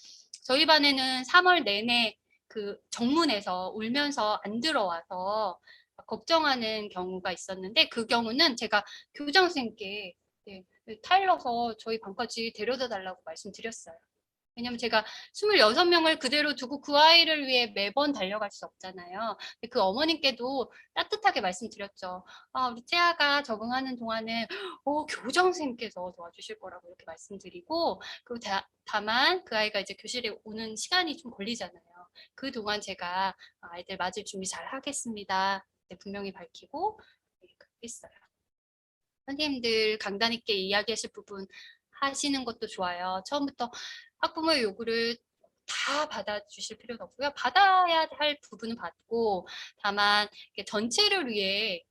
저희 반에는 3월 내내 그 정문에서 울면서 안 들어와서 걱정하는 경우가 있었는데 그 경우는 제가 교장 선생님께 네, 타일러서 저희 반까지 데려다 달라고 말씀드렸어요. 왜냐면 제가 26명을 그대로 두고 그 아이를 위해 매번 달려갈 수 없잖아요. 그 어머님께도 따뜻하게 말씀드렸죠. 우리 채아가 적응하는 동안은 교장 선생님께서 도와주실 거라고 이렇게 말씀드리고 그리고 다만 그 아이가 이제 교실에 오는 시간이 좀 걸리잖아요. 그동안 제가 아이들 맞을 준비 잘 하겠습니다. 네, 분명히 밝히고 네, 그렇게 했어요. 선생님들 강단 있게 이야기하실 부분 하시는 것도 좋아요. 처음부터 학부모의 요구를 다 받아주실 필요는 없고요. 받아야 할 부분은 받고 다만 전체를 위해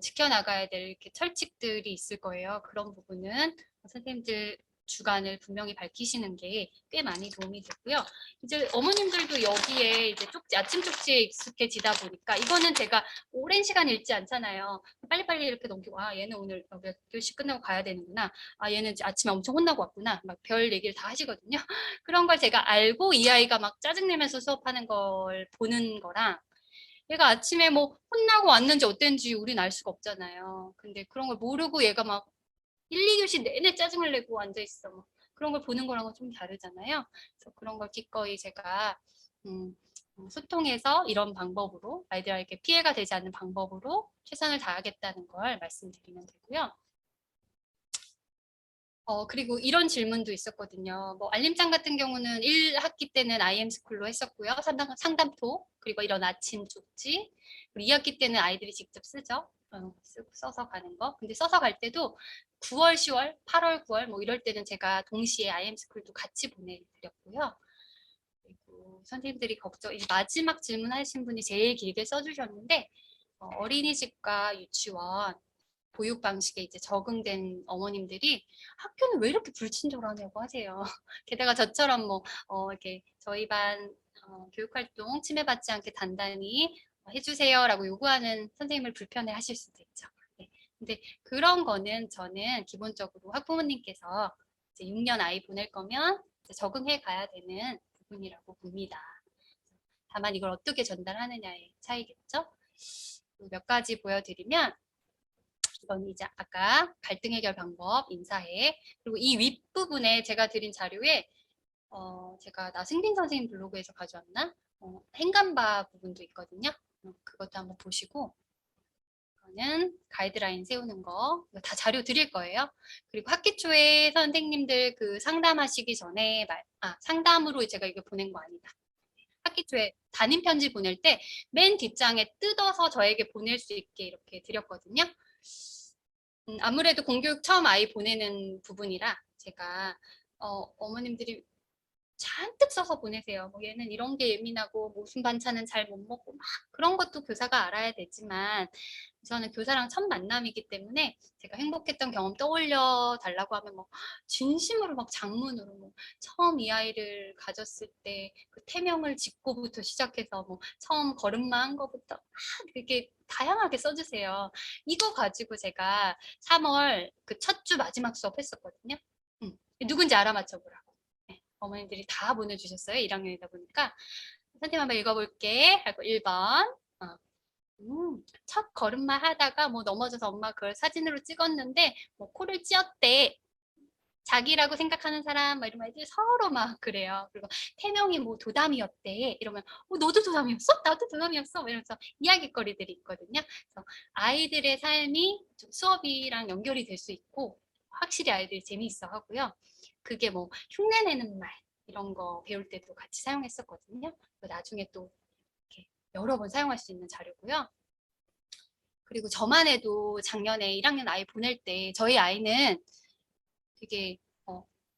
지켜나가야 될 이렇게 철칙들이 있을 거예요. 그런 부분은 선생님들 주관을 분명히 밝히시는 게 꽤 많이 도움이 되고요. 이제 어머님들도 여기에 이제 아침 쪽지에 익숙해지다 보니까 이거는 제가 오랜 시간 읽지 않잖아요. 빨리빨리 이렇게 넘기고 얘는 오늘 몇 교시 끝나고 가야 되는구나. 얘는 아침에 엄청 혼나고 왔구나. 막 별 얘기를 다 하시거든요. 그런 걸 제가 알고 이 아이가 막 짜증내면서 수업하는 걸 보는 거랑 얘가 아침에 뭐 혼나고 왔는지 어땠는지 우린 알 수가 없잖아요. 근데 그런 걸 모르고 얘가 막 1, 2교시 내내 짜증을 내고 앉아있어. 뭐 그런 걸 보는 거랑은 좀 다르잖아요. 그래서 그런 걸 기꺼이 제가 소통해서 이런 방법으로 아이들에게 피해가 되지 않는 방법으로 최선을 다하겠다는 걸 말씀드리면 되고요. 그리고 이런 질문도 있었거든요. 뭐 알림장 같은 경우는 1학기 때는 IM스쿨로 했었고요. 상담톡, 그리고 이런 아침 쪽지. 그리고 2학기 때는 아이들이 직접 쓰죠. 써서 가는 거. 근데 써서 갈 때도 9월, 10월, 8월, 9월 뭐 이럴 때는 제가 동시에 IM스쿨도 같이 보내드렸고요. 또 선생님들이 이제 마지막 질문하신 분이 제일 길게 써주셨는데 어린이집과 유치원 보육 방식에 이제 적응된 어머님들이 학교는 왜 이렇게 불친절하냐고 하세요. 게다가 저처럼 뭐 이렇게 저희 반 교육활동 침해받지 않게 단단히 해주세요라고 요구하는 선생님을 불편해하실 수도 있죠. 네. 근데 그런 거는 저는 기본적으로 학부모님께서 이제 6년 아이 보낼 거면 이제 적응해 가야 되는 부분이라고 봅니다. 다만 이걸 어떻게 전달하느냐의 차이겠죠. 몇 가지 보여드리면 이건 이제 아까 갈등 해결 방법, 인사해. 그리고 이 윗부분에 제가 드린 자료에 제가 나승빈 선생님 블로그에서 가져왔나? 행간바 부분도 있거든요. 그것도 한번 보시고 이거는 가이드라인 세우는 거 이거 다 자료 드릴 거예요. 그리고 학기 초에 선생님들 그 상담하시기 전에 상담으로 제가 이거 보낸 거 아니다. 학기 초에 담임 편지 보낼 때 맨 뒷장에 뜯어서 저에게 보낼 수 있게 이렇게 드렸거든요. 아무래도 공교육 처음 아이 보내는 부분이라 제가 어머님들이 잔뜩 써서 보내세요. 뭐 얘는 이런 게 예민하고 무슨 반찬은 잘 못 먹고 막 그런 것도 교사가 알아야 되지만 저는 교사랑 첫 만남이기 때문에 제가 행복했던 경험 떠올려 달라고 하면 뭐 진심으로 막 장문으로 뭐 처음 이 아이를 가졌을 때 그 태명을 짓고부터 시작해서 뭐 처음 걸음마 한 거부터 막 이렇게 다양하게 써주세요. 이거 가지고 제가 3월 그 첫 주 마지막 수업 했었거든요. 누군지 알아맞혀보라고. 네, 어머님들이 다 보내주셨어요. 1학년이다 보니까. 선생님 한번 읽어볼게. 하고 1번. 첫 걸음마 하다가 뭐 넘어져서 엄마 그걸 사진으로 찍었는데 뭐 코를 찧었대. 자기라고 생각하는 사람 막 이러면 애들 서로 막 그래요. 그리고 태명이 뭐 도담이었대. 이러면 너도 도담이었어? 나도 도담이었어. 이러면서 이야기거리들이 있거든요. 그래서 아이들의 삶이 좀 수업이랑 연결이 될 수 있고 확실히 아이들이 재미있어 하고요. 그게 뭐 흉내내는 말 이런 거 배울 때도 같이 사용했었거든요. 나중에 또 이렇게 여러 번 사용할 수 있는 자료고요. 그리고 저만 해도 작년에 1학년 아이 보낼 때 저희 아이는 되게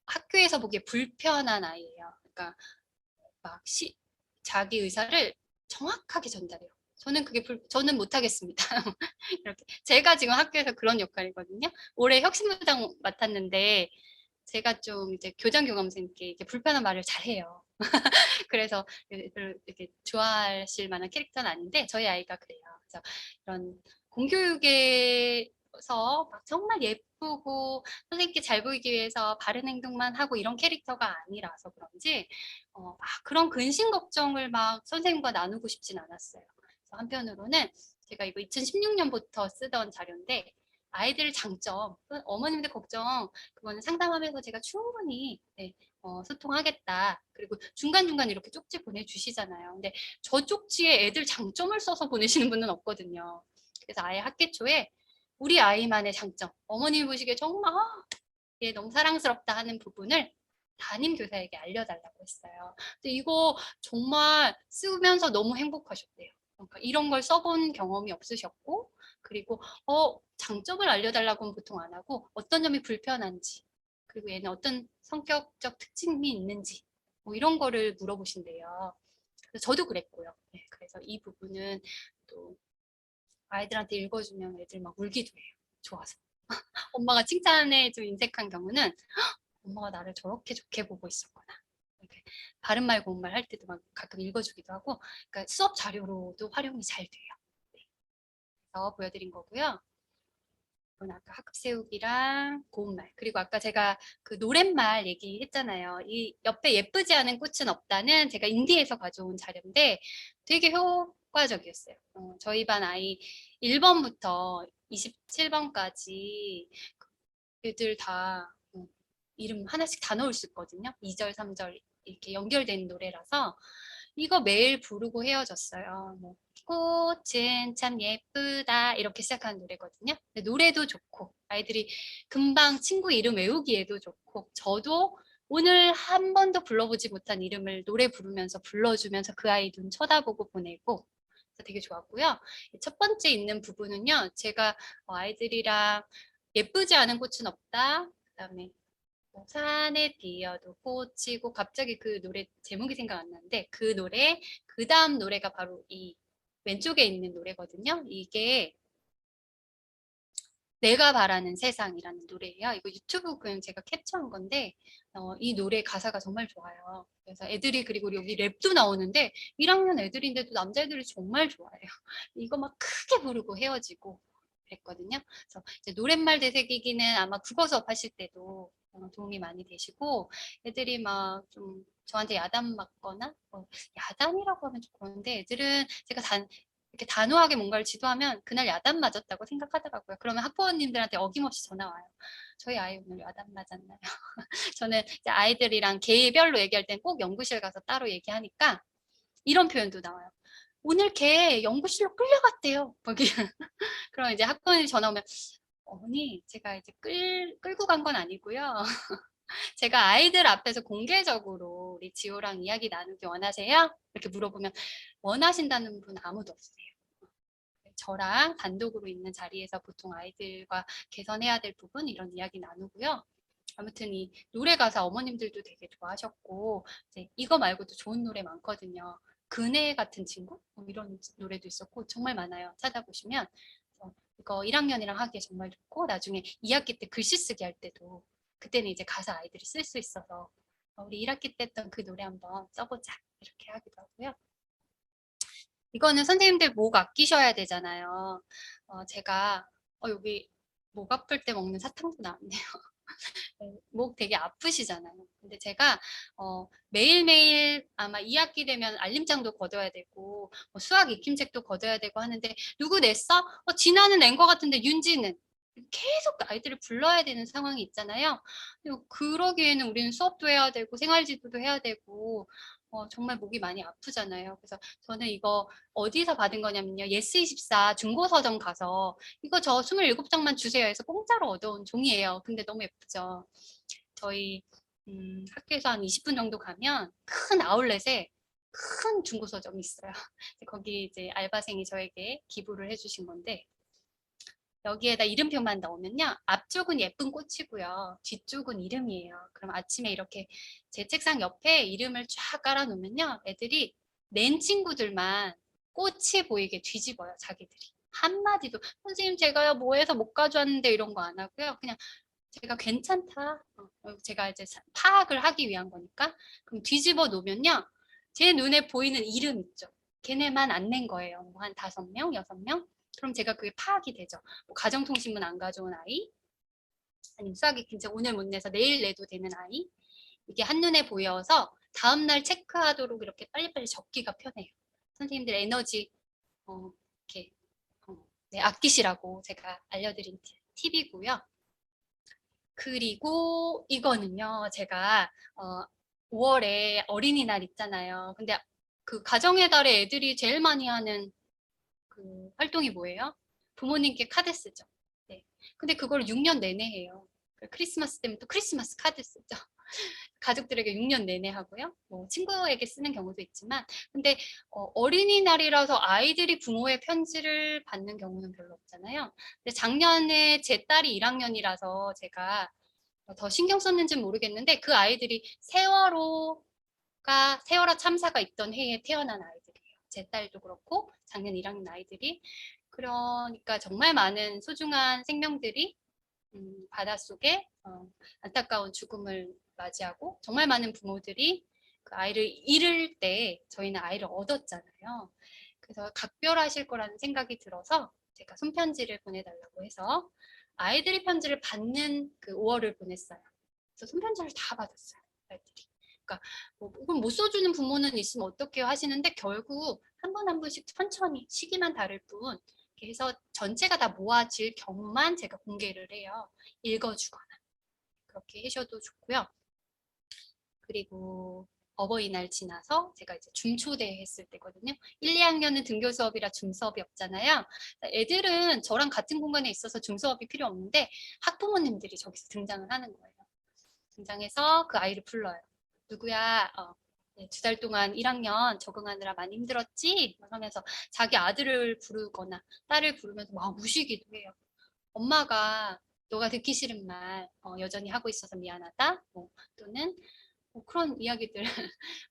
학교에서 보기에 불편한 아이예요. 그러니까 막 자기 의사를 정확하게 전달해요. 저는 못하겠습니다. 이렇게 제가 지금 학교에서 그런 역할이거든요. 올해 혁신부장 맡았는데 제가 좀 이제 교장교감선생님께 이렇게 불편한 말을 잘해요. 그래서 별로 이렇게 좋아하실 만한 캐릭터는 아닌데 저희 아이가 그래요. 그래서 이런 공교육에서 막 정말 예쁘고 선생님께 잘 보이기 위해서 바른 행동만 하고 이런 캐릭터가 아니라서 그런지 그런 근심 걱정을 막 선생님과 나누고 싶진 않았어요. 그래서 한편으로는 제가 이거 2016년부터 쓰던 자료인데 아이들 장점, 어머님들 걱정 그거는 상담하면서 제가 충분히 소통하겠다. 그리고 중간중간 이렇게 쪽지 보내주시잖아요. 근데 저 쪽지에 애들 장점을 써서 보내시는 분은 없거든요. 그래서 아예 학기 초에 우리 아이만의 장점, 어머님이 보시기에 정말 얘 너무 사랑스럽다 하는 부분을 담임 교사에게 알려달라고 했어요. 근데 이거 정말 쓰면서 너무 행복하셨대요. 그러니까 이런 걸 써본 경험이 없으셨고, 그리고 장점을 알려달라고는 보통 안 하고 어떤 점이 불편한지, 그리고 얘는 어떤 성격적 특징이 있는지 뭐 이런 거를 물어보신대요. 그래서 저도 그랬고요. 네, 그래서 이 부분은 또 아이들한테 읽어주면 애들 막 울기도 해요. 좋아서. 엄마가 칭찬에 좀 인색한 경우는 엄마가 나를 저렇게 좋게 보고 있었구나. 이렇게 바른말 고운말 할 때도 막 가끔 읽어주기도 하고, 그러니까 수업 자료로도 활용이 잘 돼요. 네. 그래서 보여드린 거고요. 이건 아까 학급 세우기랑 고운말, 그리고 아까 제가 그 노랫말 얘기했잖아요. 이 옆에 예쁘지 않은 꽃은 없다는 제가 인디에서 가져온 자료인데 되게 효과적이었어요. 저희 반 아이 1번부터 27번까지 애들 다 이름 하나씩 다 넣을 수 있거든요. 2절, 3절 이렇게 연결된 노래라서 이거 매일 부르고 헤어졌어요. 뭐 꽃은 참 예쁘다 이렇게 시작하는 노래거든요. 노래도 좋고 아이들이 금방 친구 이름 외우기에도 좋고 저도 오늘 한 번도 불러보지 못한 이름을 노래 부르면서 불러주면서 그 아이 눈 쳐다보고 보내고 되게 좋았고요. 첫 번째 있는 부분은요. 제가 아이들이랑 예쁘지 않은 꽃은 없다. 그다음에 뭐 산에 피어도 꽃이고 갑자기 그 노래 제목이 생각 안 나는데 그 노래 그 다음 노래가 바로 이 왼쪽에 있는 노래거든요. 이게 내가 바라는 세상이라는 노래예요. 이거 유튜브 그냥 제가 캡처한 건데 이 노래 가사가 정말 좋아요. 그래서 애들이 그리고 여기 랩도 나오는데 1학년 애들인데도 남자애들이 정말 좋아해요. 이거 막 크게 부르고 헤어지고 그랬거든요. 그래서 이제 노랫말 되새기기는 아마 국어 수업 하실 때도 도움이 많이 되시고 애들이 막 좀 저한테 야단 맞거나 야단이라고 하면 좀 그런데 애들은 제가 이렇게 단호하게 뭔가를 지도하면 그날 야단 맞았다고 생각하더라고요. 그러면 학부모님들한테 어김없이 전화 와요. 저희 아이 오늘 야단 맞았나요? 저는 이제 아이들이랑 개별로 얘기할 땐 꼭 연구실 가서 따로 얘기하니까 이런 표현도 나와요. 오늘 걔 연구실로 끌려갔대요. 거기. 그럼 이제 학부모님 전화 오면 어머니 제가 이제 끌고 간 건 아니고요. 제가 아이들 앞에서 공개적으로 우리 지호랑 이야기 나누기 원하세요? 이렇게 물어보면 원하신다는 분 아무도 없어요. 저랑 단독으로 있는 자리에서 보통 아이들과 개선해야 될 부분 이런 이야기 나누고요. 아무튼 이 노래 가사 어머님들도 되게 좋아하셨고 이제 이거 말고도 좋은 노래 많거든요. 그네 같은 친구 이런 노래도 있었고 정말 많아요. 찾아보시면 이거 1학년이랑 하기에 정말 좋고 나중에 2학기 때 글씨 쓰기 할 때도 그때는 이제 가사 아이들이 쓸 수 있어서 우리 1학기 때 했던 그 노래 한번 써보자 이렇게 하기도 하고요. 이거는 선생님들 목 아끼셔야 되잖아요. 제가 여기 목 아플 때 먹는 사탕도 나왔네요. 네, 목 되게 아프시잖아요. 근데 제가 매일매일 아마 2학기 되면 알림장도 걷어야 되고 수학 익힘책도 걷어야 되고 하는데 누구 냈어? 진아는 낸 것 같은데 윤지는 계속 아이들을 불러야 되는 상황이 있잖아요. 그러기에는 우리는 수업도 해야 되고 생활지도도 해야 되고 정말 목이 많이 아프잖아요. 그래서 저는 이거 어디서 받은 거냐면요. 예스24 중고서점 가서 이거 저 27장만 주세요 해서 공짜로 얻어온 종이에요. 근데 너무 예쁘죠. 저희 학교에서 한 20분 정도 가면 큰 아울렛에 큰 중고서점이 있어요. 거기 이제 알바생이 저에게 기부를 해주신 건데 여기에다 이름표만 넣으면요. 앞쪽은 예쁜 꽃이고요. 뒤쪽은 이름이에요. 그럼 아침에 이렇게 제 책상 옆에 이름을 쫙 깔아놓으면요. 애들이 낸 친구들만 꽃이 보이게 뒤집어요. 자기들이. 한마디도 선생님 제가요 뭐해서 못 가져왔는데 이런 거 안 하고요. 그냥 제가 괜찮다. 제가 이제 파악을 하기 위한 거니까. 그럼 뒤집어 놓으면요. 제 눈에 보이는 이름 있죠. 걔네만 안 낸 거예요. 뭐한 5명, 6명. 그럼 제가 그게 파악이 되죠. 뭐 가정통신문 안 가져온 아이, 아니면 수학이 진짜 오늘 못 내서 내일 내도 되는 아이. 이게 한눈에 보여서 다음날 체크하도록 이렇게 빨리빨리 적기가 편해요. 선생님들 에너지 이렇게 네, 아끼시라고 제가 알려드린 팁이고요. 그리고 이거는요, 제가 5월에 어린이날 있잖아요. 근데 그 가정의 달에 애들이 제일 많이 하는 그 활동이 뭐예요? 부모님께 카드 쓰죠. 네. 근데 그걸 6년 내내 해요. 크리스마스 때문에 또 크리스마스 카드 쓰죠. 가족들에게 6년 내내 하고요. 뭐 친구에게 쓰는 경우도 있지만, 근데 어린이날이라서 아이들이 부모의 편지를 받는 경우는 별로 없잖아요. 근데 작년에 제 딸이 1학년이라서 제가 더 신경 썼는지는 모르겠는데 그 아이들이 세월호 참사가 있던 해에 태어난 아이들이에요. 제 딸도 그렇고 작년 1학년 아이들이. 그러니까 정말 많은 소중한 생명들이 바닷속에 안타까운 죽음을 맞이하고 정말 많은 부모들이 그 아이를 잃을 때 저희는 아이를 얻었잖아요. 그래서 각별하실 거라는 생각이 들어서 제가 손편지를 보내달라고 해서 아이들이 편지를 받는 그 5월을 보냈어요. 그래서 손편지를 다 받았어요. 아이들이. 그러니까 뭐 그럼 못 써주는 부모는 있으면 어떡해요 하시는데 결국 한 분 한 분씩 천천히 시기만 다를 뿐 이렇게 해서 전체가 다 모아질 경우만 제가 공개를 해요. 읽어주거나 그렇게 하셔도 좋고요. 그리고 어버이날 지나서 제가 이제 중초대 했을 때거든요. 1, 2학년은 등교 수업이라 중 수업이 없잖아요. 애들은 저랑 같은 공간에 있어서 중 수업이 필요 없는데 학부모님들이 저기서 등장을 하는 거예요. 등장해서 그 아이를 불러요. 누구야? 2달 동안 1학년 적응하느라 많이 힘들었지? 하면서 자기 아들을 부르거나 딸을 부르면서 막 우시기도 해요. 엄마가 너가 듣기 싫은 말 여전히 하고 있어서 미안하다. 또는 그런 이야기들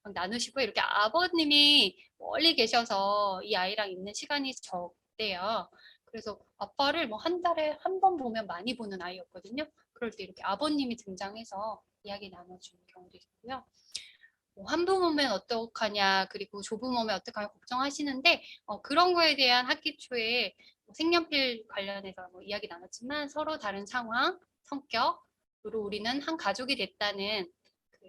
막 나누시고 이렇게 아버님이 멀리 계셔서 이 아이랑 있는 시간이 적대요. 그래서 아빠를 뭐 한 달에 한 번 보면 많이 보는 아이였거든요. 그럴 때 이렇게 아버님이 등장해서 이야기 나눠주는 경우도 있고요. 한부모면 어떡하냐, 그리고 조부모면 어떡하냐 걱정하시는데 그런 거에 대한 학기 초에 색연필 관련해서 이야기 나눴지만 서로 다른 상황, 성격으로 우리는 한 가족이 됐다는 그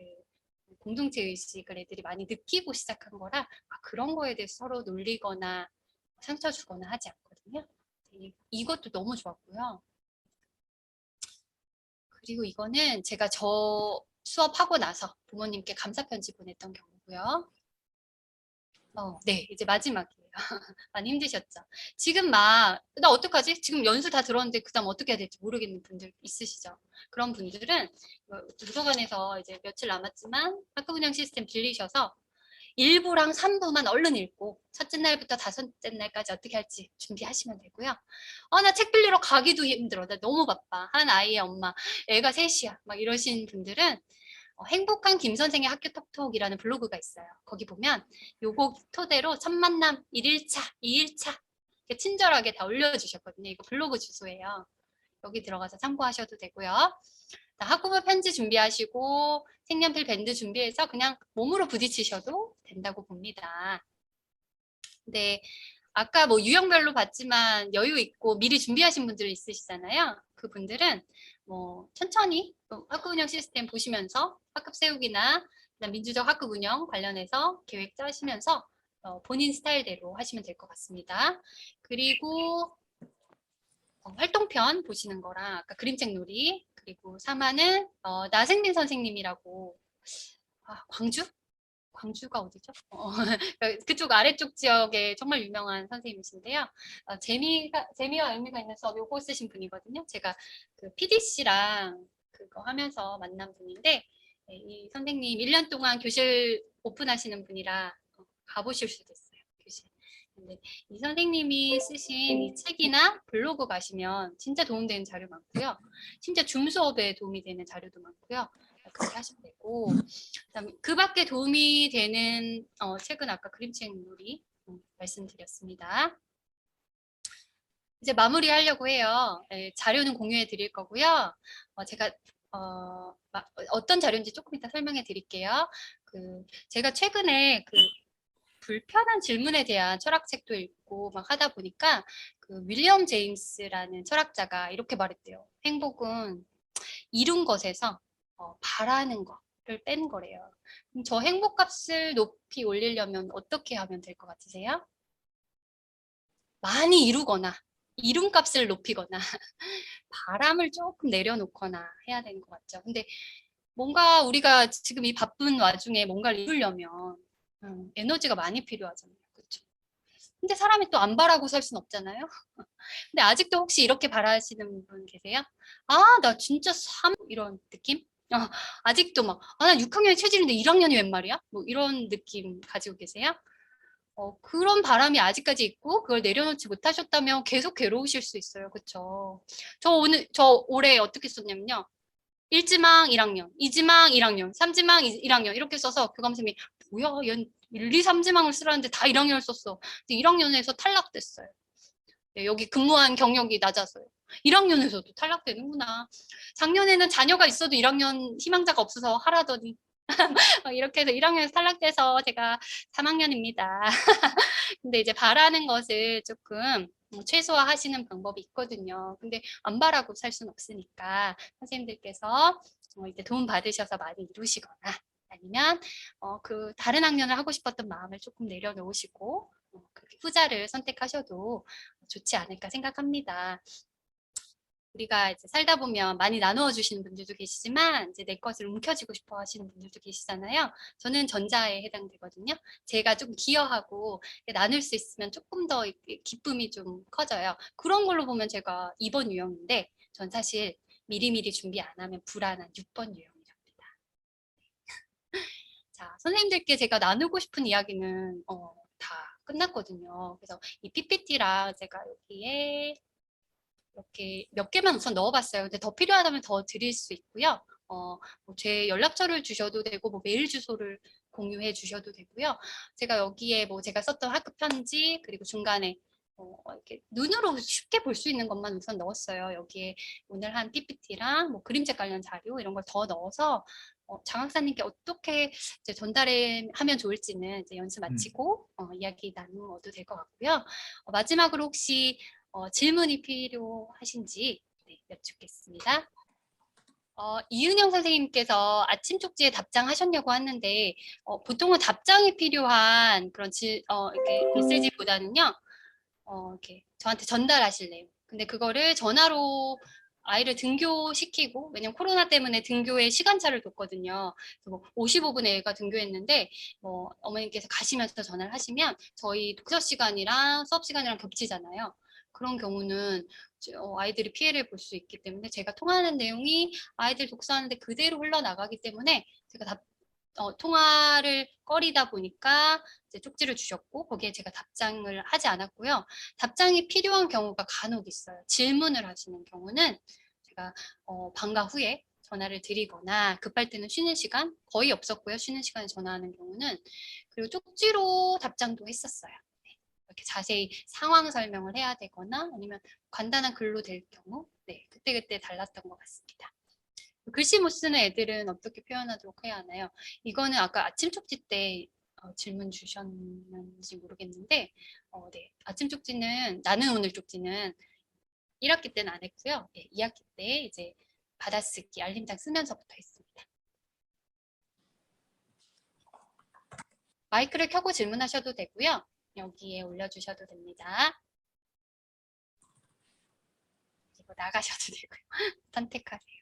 공동체 의식을 애들이 많이 느끼고 시작한 거라 그런 거에 대해서 서로 놀리거나 상처 주거나 하지 않거든요. 이것도 너무 좋았고요. 그리고 이거는 제가 저 수업하고 나서 부모님께 감사 편지 보냈던 경우고요. 네, 이제 마지막이에요. 많이 힘드셨죠? 지금 나 어떡하지? 지금 연수 다 들었는데 그다음 어떻게 해야 될지 모르겠는 분들 있으시죠? 그런 분들은 도서관에서 이제 며칠 남았지만 학급 운영 시스템 빌리셔서 1부랑 3부만 얼른 읽고 첫째 날부터 다섯째 날까지 어떻게 할지 준비하시면 되고요. 나 책 빌리러 가기도 힘들어. 나 너무 바빠. 한 아이의 엄마, 애가 셋이야. 막 이러신 분들은 행복한 김 선생의 학교 톡톡이라는 블로그가 있어요. 거기 보면 요거 토대로 첫 만남 1일차, 2일차 친절하게 다 올려주셨거든요. 이거 블로그 주소예요. 여기 들어가서 참고하셔도 되고요. 학부모 편지 준비하시고 색연필 밴드 준비해서 그냥 몸으로 부딪히셔도 된다고 봅니다. 근데 아까 뭐 유형별로 봤지만 여유 있고 미리 준비하신 분들 있으시잖아요. 그분들은 뭐 천천히 학급 운영 시스템 보시면서 학급 세우기나 민주적 학급 운영 관련해서 계획 짜시면서 본인 스타일대로 하시면 될 것 같습니다. 그리고 활동편 보시는 거랑 아까 그림책 놀이 그리고 3화는 나생민 선생님이라고 광주? 광주가 어디죠? 그쪽 아래쪽 지역에 정말 유명한 선생님이신데요. 재미와 의미가 있는 수업 요거 쓰신 분이거든요. 제가 그 PDC랑 그거 하면서 만난 분인데 이 선생님 1년 동안 교실 오픈하시는 분이라 가보실 수도 있어요. 교실. 근데 이 선생님이 쓰신 이 책이나 블로그 가시면 진짜 도움되는 자료 많고요. 진짜 줌 수업에 도움이 되는 자료도 많고요. 그렇게 하시면 되고 그 밖에 도움이 되는 책은 아까 그림책 놀이 말씀드렸습니다. 이제 마무리하려고 해요. 네, 자료는 공유해 드릴 거고요. 제가 어떤 자료인지 조금 이따 설명해 드릴게요. 제가 최근에 불편한 질문에 대한 철학책도 읽고 막 하다 보니까 윌리엄 제임스라는 철학자가 이렇게 말했대요. 행복은 이룬 것에서 바라는 거를 뺀 거래요. 그럼 저 행복값을 높이 올리려면 어떻게 하면 될 것 같으세요? 많이 이루거나 이룬값을 높이거나 바람을 조금 내려놓거나 해야 되는 것 같죠. 근데 뭔가 우리가 지금 이 바쁜 와중에 뭔가를 이루려면 에너지가 많이 필요하잖아요. 그렇죠? 근데 사람이 또 안 바라고 살 순 없잖아요. 근데 아직도 혹시 이렇게 바라시는 분 계세요? 나 진짜 이런 느낌? 아직도 막, 나 6학년에 체질인데 1학년이 웬 말이야? 뭐 이런 느낌 가지고 계세요? 그런 바람이 아직까지 있고 그걸 내려놓지 못하셨다면 계속 괴로우실 수 있어요. 그쵸? 저 올해 어떻게 썼냐면요. 1지망 1학년, 2지망 1학년, 3지망 1학년 이렇게 써서 교감선생님이 뭐야, 얘 1, 2, 3지망을 쓰라는데 다 1학년을 썼어. 1학년에서 탈락됐어요. 여기 근무한 경력이 낮아서요. 1학년에서도 탈락되는구나. 작년에는 자녀가 있어도 1학년 희망자가 없어서 하라더니 이렇게 해서 1학년에서 탈락돼서 제가 3학년입니다. 근데 이제 바라는 것을 조금 최소화하시는 방법이 있거든요. 근데 안 바라고 살 수는 없으니까 선생님들께서 이제 도움 받으셔서 많이 이루시거나 아니면 다른 학년을 하고 싶었던 마음을 조금 내려놓으시고 그렇게 후자를 선택하셔도 좋지 않을까 생각합니다. 우리가 이제 살다 보면 많이 나누어 주시는 분들도 계시지만 이제 내 것을 움켜쥐고 싶어 하시는 분들도 계시잖아요. 저는 전자에 해당되거든요. 제가 좀 기여하고 나눌 수 있으면 조금 더 기쁨이 좀 커져요. 그런 걸로 보면 제가 2번 유형인데 전 사실 미리미리 준비 안 하면 불안한 6번 유형이랍니다. 자, 선생님들께 제가 나누고 싶은 이야기는 다 끝났거든요. 그래서 이 PPT랑 제가 여기에 이렇게 몇 개만 우선 넣어봤어요. 근데 더 필요하다면 더 드릴 수 있고요. 제 연락처를 주셔도 되고, 메일 주소를 공유해 주셔도 되고요. 제가 여기에 제가 썼던 학급 편지, 그리고 중간에 이렇게 눈으로 쉽게 볼 수 있는 것만 우선 넣었어요. 여기에 오늘 한 PPT랑 그림책 관련 자료 이런 걸 더 넣어서 장학사님께 어떻게 이제 전달하면 좋을지는 이제 연습 마치고 이야기 나누어도 될 것 같고요. 마지막으로 혹시 질문이 필요하신지 여쭙겠습니다. 이은영 선생님께서 아침 쪽지에 답장하셨냐고 하는데 보통은 답장이 필요한 그런 이렇게 메시지보다는요. 이렇게 저한테 전달하실래요. 근데 그거를 전화로 아이를 등교시키고, 왜냐면 코로나 때문에 등교에 시간차를 뒀거든요. 55분에 애가 등교했는데 어머님께서 가시면서 전화를 하시면 저희 독서 시간이랑 수업 시간이랑 겹치잖아요. 그런 경우는 아이들이 피해를 볼 수 있기 때문에 제가 통화하는 내용이 아이들 독서하는데 그대로 흘러나가기 때문에 제가 통화를 꺼리다 보니까 이제 쪽지를 주셨고 거기에 제가 답장을 하지 않았고요. 답장이 필요한 경우가 간혹 있어요. 질문을 하시는 경우는 제가 방과 후에 전화를 드리거나 급할 때는 쉬는 시간 거의 없었고요. 쉬는 시간에 전화하는 경우는 그리고 쪽지로 답장도 했었어요. 이렇게 자세히 상황 설명을 해야 되거나 아니면 간단한 글로 될 경우 그때그때 달랐던 것 같습니다. 글씨 못 쓰는 애들은 어떻게 표현하도록 해야 하나요? 이거는 아까 아침 쪽지 때 질문 주셨는지 모르겠는데 네. 아침 쪽지는 나는 오늘 쪽지는 1학기 때는 안 했고요. 2학기 때 이제 받아쓰기 알림장 쓰면서부터 했습니다. 마이크를 켜고 질문하셔도 되고요. 여기에 올려주셔도 됩니다. 그리고 나가셔도 되고요. 선택하세요.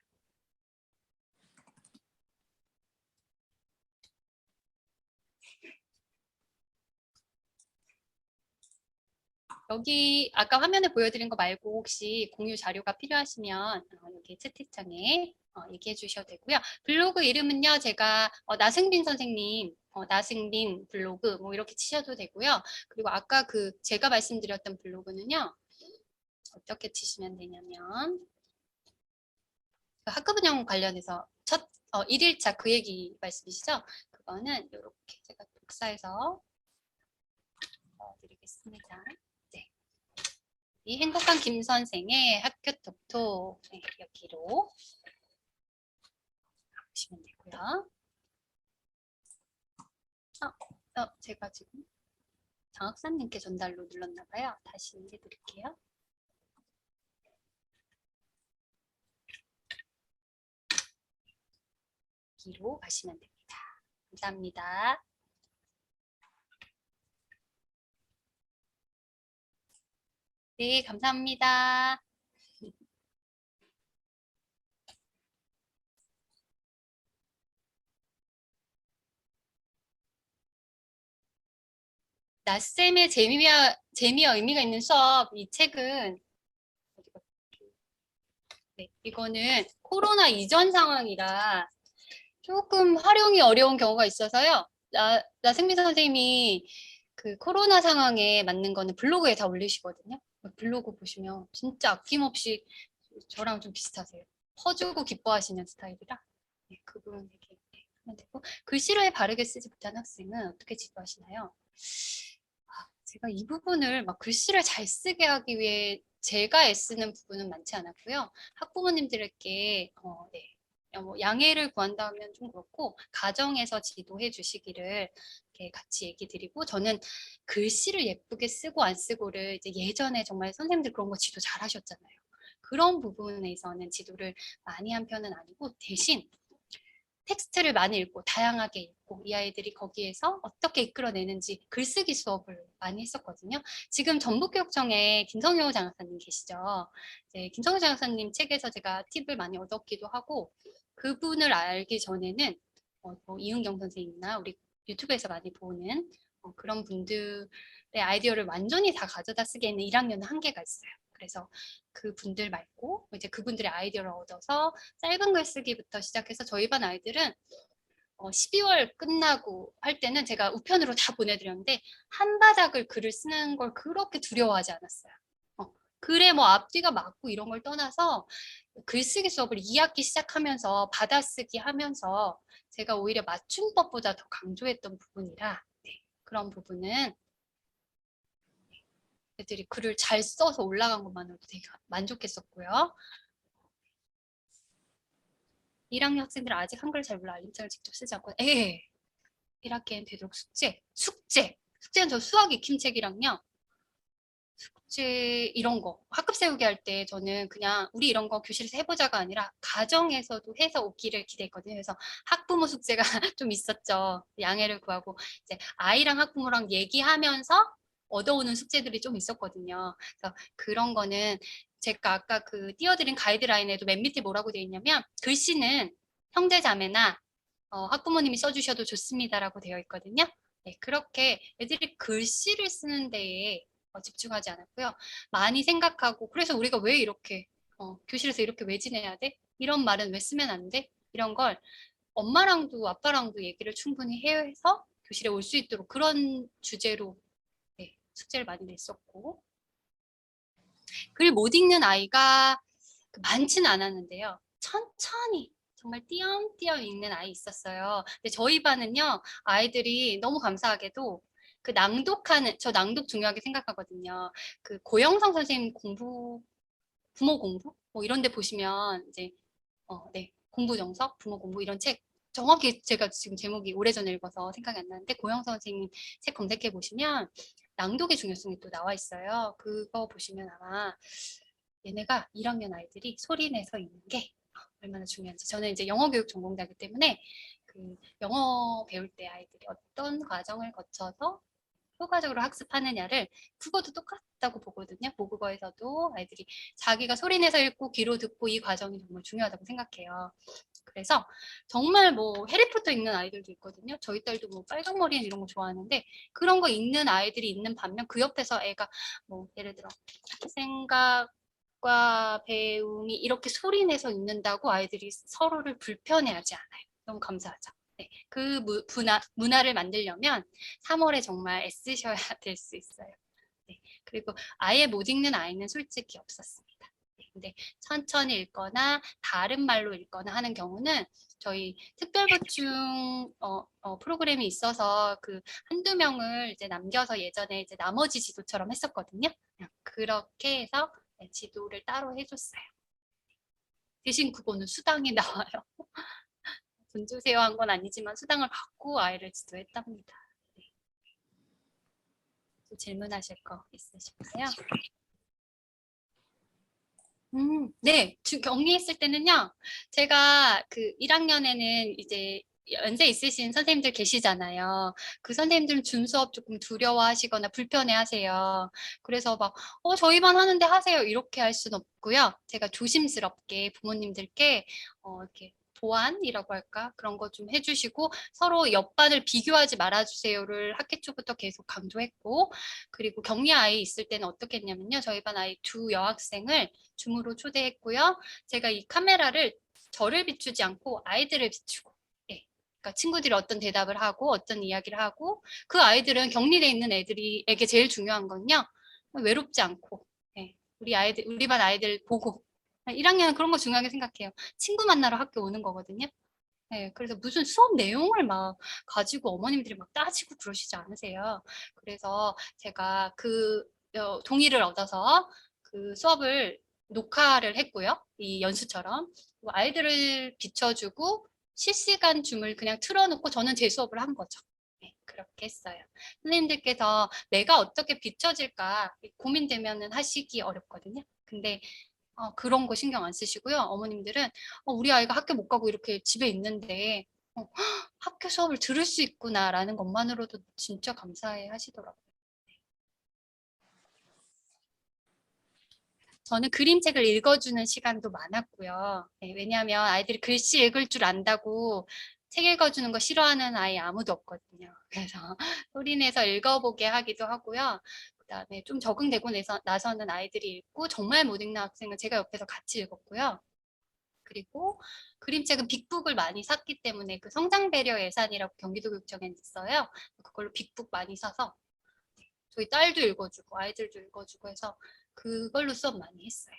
여기 아까 화면에 보여드린 거 말고 혹시 공유 자료가 필요하시면 여기 채팅창에 얘기해 주셔도 되고요. 블로그 이름은요. 제가 나승빈 선생님 나승빈 블로그 이렇게 치셔도 되고요. 그리고 아까 제가 말씀드렸던 블로그는요. 어떻게 치시면 되냐면 학급 운영 관련해서 첫 1일차 그 얘기 말씀이시죠? 그거는 이렇게 제가 독사해서 드리겠습니다. 네. 이 행복한 김 선생의 학교 톡톡 여기로 보시면 되고요. 제가 지금 장학사님께 전달로 눌렀나 봐요. 다시 해드릴게요. 여기로 가시면 됩니다. 감사합니다. 네, 감사합니다. 나쌤의 재미와 의미가 있는 수업, 이 책은 네, 이거는 코로나 이전 상황이라 조금 활용이 어려운 경우가 있어서요. 나승민 선생님이 그 코로나 상황에 맞는 거는 블로그에 다 올리시거든요. 블로그 보시면 진짜 아낌없이 저랑 좀 비슷하세요. 퍼주고 기뻐하시는 스타일이라 그분에게 하면 되고 글씨를 바르게 쓰지 못한 학생은 어떻게 지도하시나요? 제가 이 부분을 막 글씨를 잘 쓰게 하기 위해 제가 애쓰는 부분은 많지 않았고요. 학부모님들께 양해를 구한다면 좀 그렇고 가정에서 지도해 주시기를 이렇게 같이 얘기 드리고 저는 글씨를 예쁘게 쓰고 안 쓰고를 이제 예전에 정말 선생님들 그런 거 지도 잘 하셨잖아요. 그런 부분에서는 지도를 많이 한 편은 아니고 대신 텍스트를 많이 읽고 다양하게 읽고 이 아이들이 거기에서 어떻게 이끌어내는지 글쓰기 수업을 많이 했었거든요. 지금 전북교육청에 김성효 장학사님 계시죠. 김성효 장학사님 책에서 제가 팁을 많이 얻었기도 하고 그분을 알기 전에는 이은경 선생님이나 우리 유튜브에서 많이 보는 그런 분들의 아이디어를 완전히 다 가져다 쓰기에는 1학년은 한계가 있어요. 그래서 그분들 말고 이제 그분들의 아이디어를 얻어서 짧은 글쓰기부터 시작해서 저희 반 아이들은 12월 끝나고 할 때는 제가 우편으로 다 보내드렸는데 한 바닥을 글을 쓰는 걸 그렇게 두려워하지 않았어요. 글에 뭐 앞뒤가 맞고 이런 걸 떠나서 글쓰기 수업을 2학기 시작하면서 받아쓰기 하면서 제가 오히려 맞춤법보다 더 강조했던 부분이라 네, 그런 부분은 애들이 글을 잘 써서 올라간 것만으로도 되게 만족했었고요. 1학년 학생들은 아직 한글을 잘 몰라 알림장을 직접 쓰지 않고 1학기엔 되도록 숙제는 저 수학 익힘책이랑요. 숙제 이런 거 학급 세우기 할 때 저는 그냥 우리 이런 거 교실에서 해보자가 아니라 가정에서도 해서 오기를 기대했거든요. 그래서 학부모 숙제가 좀 있었죠. 양해를 구하고 이제 아이랑 학부모랑 얘기하면서 얻어오는 숙제들이 좀 있었거든요. 그래서 그런 거는 제가 아까 그 띄워드린 가이드라인에도 맨 밑에 뭐라고 되어 있냐면 글씨는 형제 자매나 학부모님이 써주셔도 좋습니다라고 되어 있거든요. 네, 그렇게 애들이 글씨를 쓰는 데에 집중하지 않았고요. 많이 생각하고 그래서 우리가 왜 이렇게 교실에서 이렇게 왜 지내야 돼? 이런 말은 왜 쓰면 안 돼? 이런 걸 엄마랑도 아빠랑도 얘기를 충분히 해서 교실에 올 수 있도록 그런 주제로 네, 숙제를 많이 냈었고 글 못 읽는 아이가 많지는 않았는데요. 천천히 정말 띄엄띄엄 읽는 아이 있었어요. 근데 저희 반은요 아이들이 너무 감사하게도 그 낭독하는 저 낭독 중요하게 생각하거든요. 그 고영성 선생님 공부 부모 공부 뭐 이런 데 보시면 이제 네 공부 정석 부모 공부 이런 책 정확히 제가 지금 제목이 오래전에 읽어서 생각이 안 나는데 고영성 선생님 책 검색해 보시면 낭독의 중요성이 또 나와 있어요. 그거 보시면 아마 얘네가 1학년 아이들이 소리 내서 읽는 게 얼마나 중요한지 저는 이제 영어 교육 전공자이기 때문에 그 영어 배울 때 아이들이 어떤 과정을 거쳐서 효과적으로 학습하느냐를 국어도 똑같다고 보거든요. 모국어에서도 아이들이 자기가 소리 내서 읽고 귀로 듣고 이 과정이 정말 중요하다고 생각해요. 그래서 정말 뭐 해리포터 읽는 아이들도 있거든요. 저희 딸도 뭐 빨강머리엔 이런 거 좋아하는데 그런 거 읽는 아이들이 있는 반면 그 옆에서 애가 뭐 예를 들어 생각과 배움이 이렇게 소리 내서 읽는다고 아이들이 서로를 불편해하지 않아요. 너무 감사하죠. 네, 그 문화를 만들려면 3월에 정말 애쓰셔야 될 수 있어요. 네, 그리고 아예 못 읽는 아이는 솔직히 없었습니다. 네, 근데 천천히 읽거나 다른 말로 읽거나 하는 경우는 저희 특별보충 프로그램이 있어서 그 한두 명을 이제 남겨서 예전에 이제 나머지 지도처럼 했었거든요. 그렇게 해서 네, 지도를 따로 해줬어요. 대신 그거는 수당이 나와요. 돈 주세요 한 건 아니지만 수당을 받고 아이를 지도했답니다. 네. 또 질문하실 거 있으실까요? 네, 격리했을 때는요, 제가 그 1학년에는 이제 연세 있으신 선생님들 계시잖아요. 그 선생님들은 준 수업 조금 두려워하시거나 불편해하세요. 그래서 막, 저희 반 하는데 하세요. 이렇게 할 수는 없고요. 제가 조심스럽게 부모님들께, 이렇게 보완이라고 할까? 그런 거 좀 해주시고, 서로 옆반을 비교하지 말아주세요를 학기 초부터 계속 강조했고, 그리고 격리 아이 있을 때는 어떻게 했냐면요. 저희 반 아이 두 여학생을 줌으로 초대했고요. 제가 이 카메라를 저를 비추지 않고 아이들을 비추고 예. 그러니까 친구들이 어떤 대답을 하고 어떤 이야기를 하고 그 아이들은 격리돼 있는 애들에게 제일 중요한 건요. 외롭지 않고 예. 우리 반 아이들 보고 1학년은 그런 거 중요하게 생각해요. 친구 만나러 학교 오는 거거든요. 네, 그래서 무슨 수업 내용을 막 가지고 어머님들이 막 따지고 그러시지 않으세요. 그래서 제가 그 동의를 얻어서 그 수업을 녹화를 했고요. 이 연수처럼. 아이들을 비춰주고 실시간 줌을 그냥 틀어놓고 저는 제 수업을 한 거죠. 네, 그렇게 했어요. 선생님들께서 내가 어떻게 비춰질까 고민되면은 하시기 어렵거든요. 근데 그런 거 신경 안 쓰시고요. 어머님들은 우리 아이가 학교 못 가고 이렇게 집에 있는데 학교 수업을 들을 수 있구나라는 것만으로도 진짜 감사해 하시더라고요. 저는 그림책을 읽어주는 시간도 많았고요. 네, 왜냐하면 아이들이 글씨 읽을 줄 안다고 책 읽어주는 거 싫어하는 아이 아무도 없거든요. 그래서 소리내서 읽어보게 하기도 하고요. 그다음에 좀 적응되고 나서는 아이들이 읽고 정말 못 읽는 학생은 제가 옆에서 같이 읽었고요. 그리고 그림책은 빅북을 많이 샀기 때문에 그 성장 배려 예산이라고 경기도교육청에 있어요. 그걸로 빅북 많이 사서 저희 딸도 읽어주고 아이들도 읽어주고 해서 그걸로 수업 많이 했어요.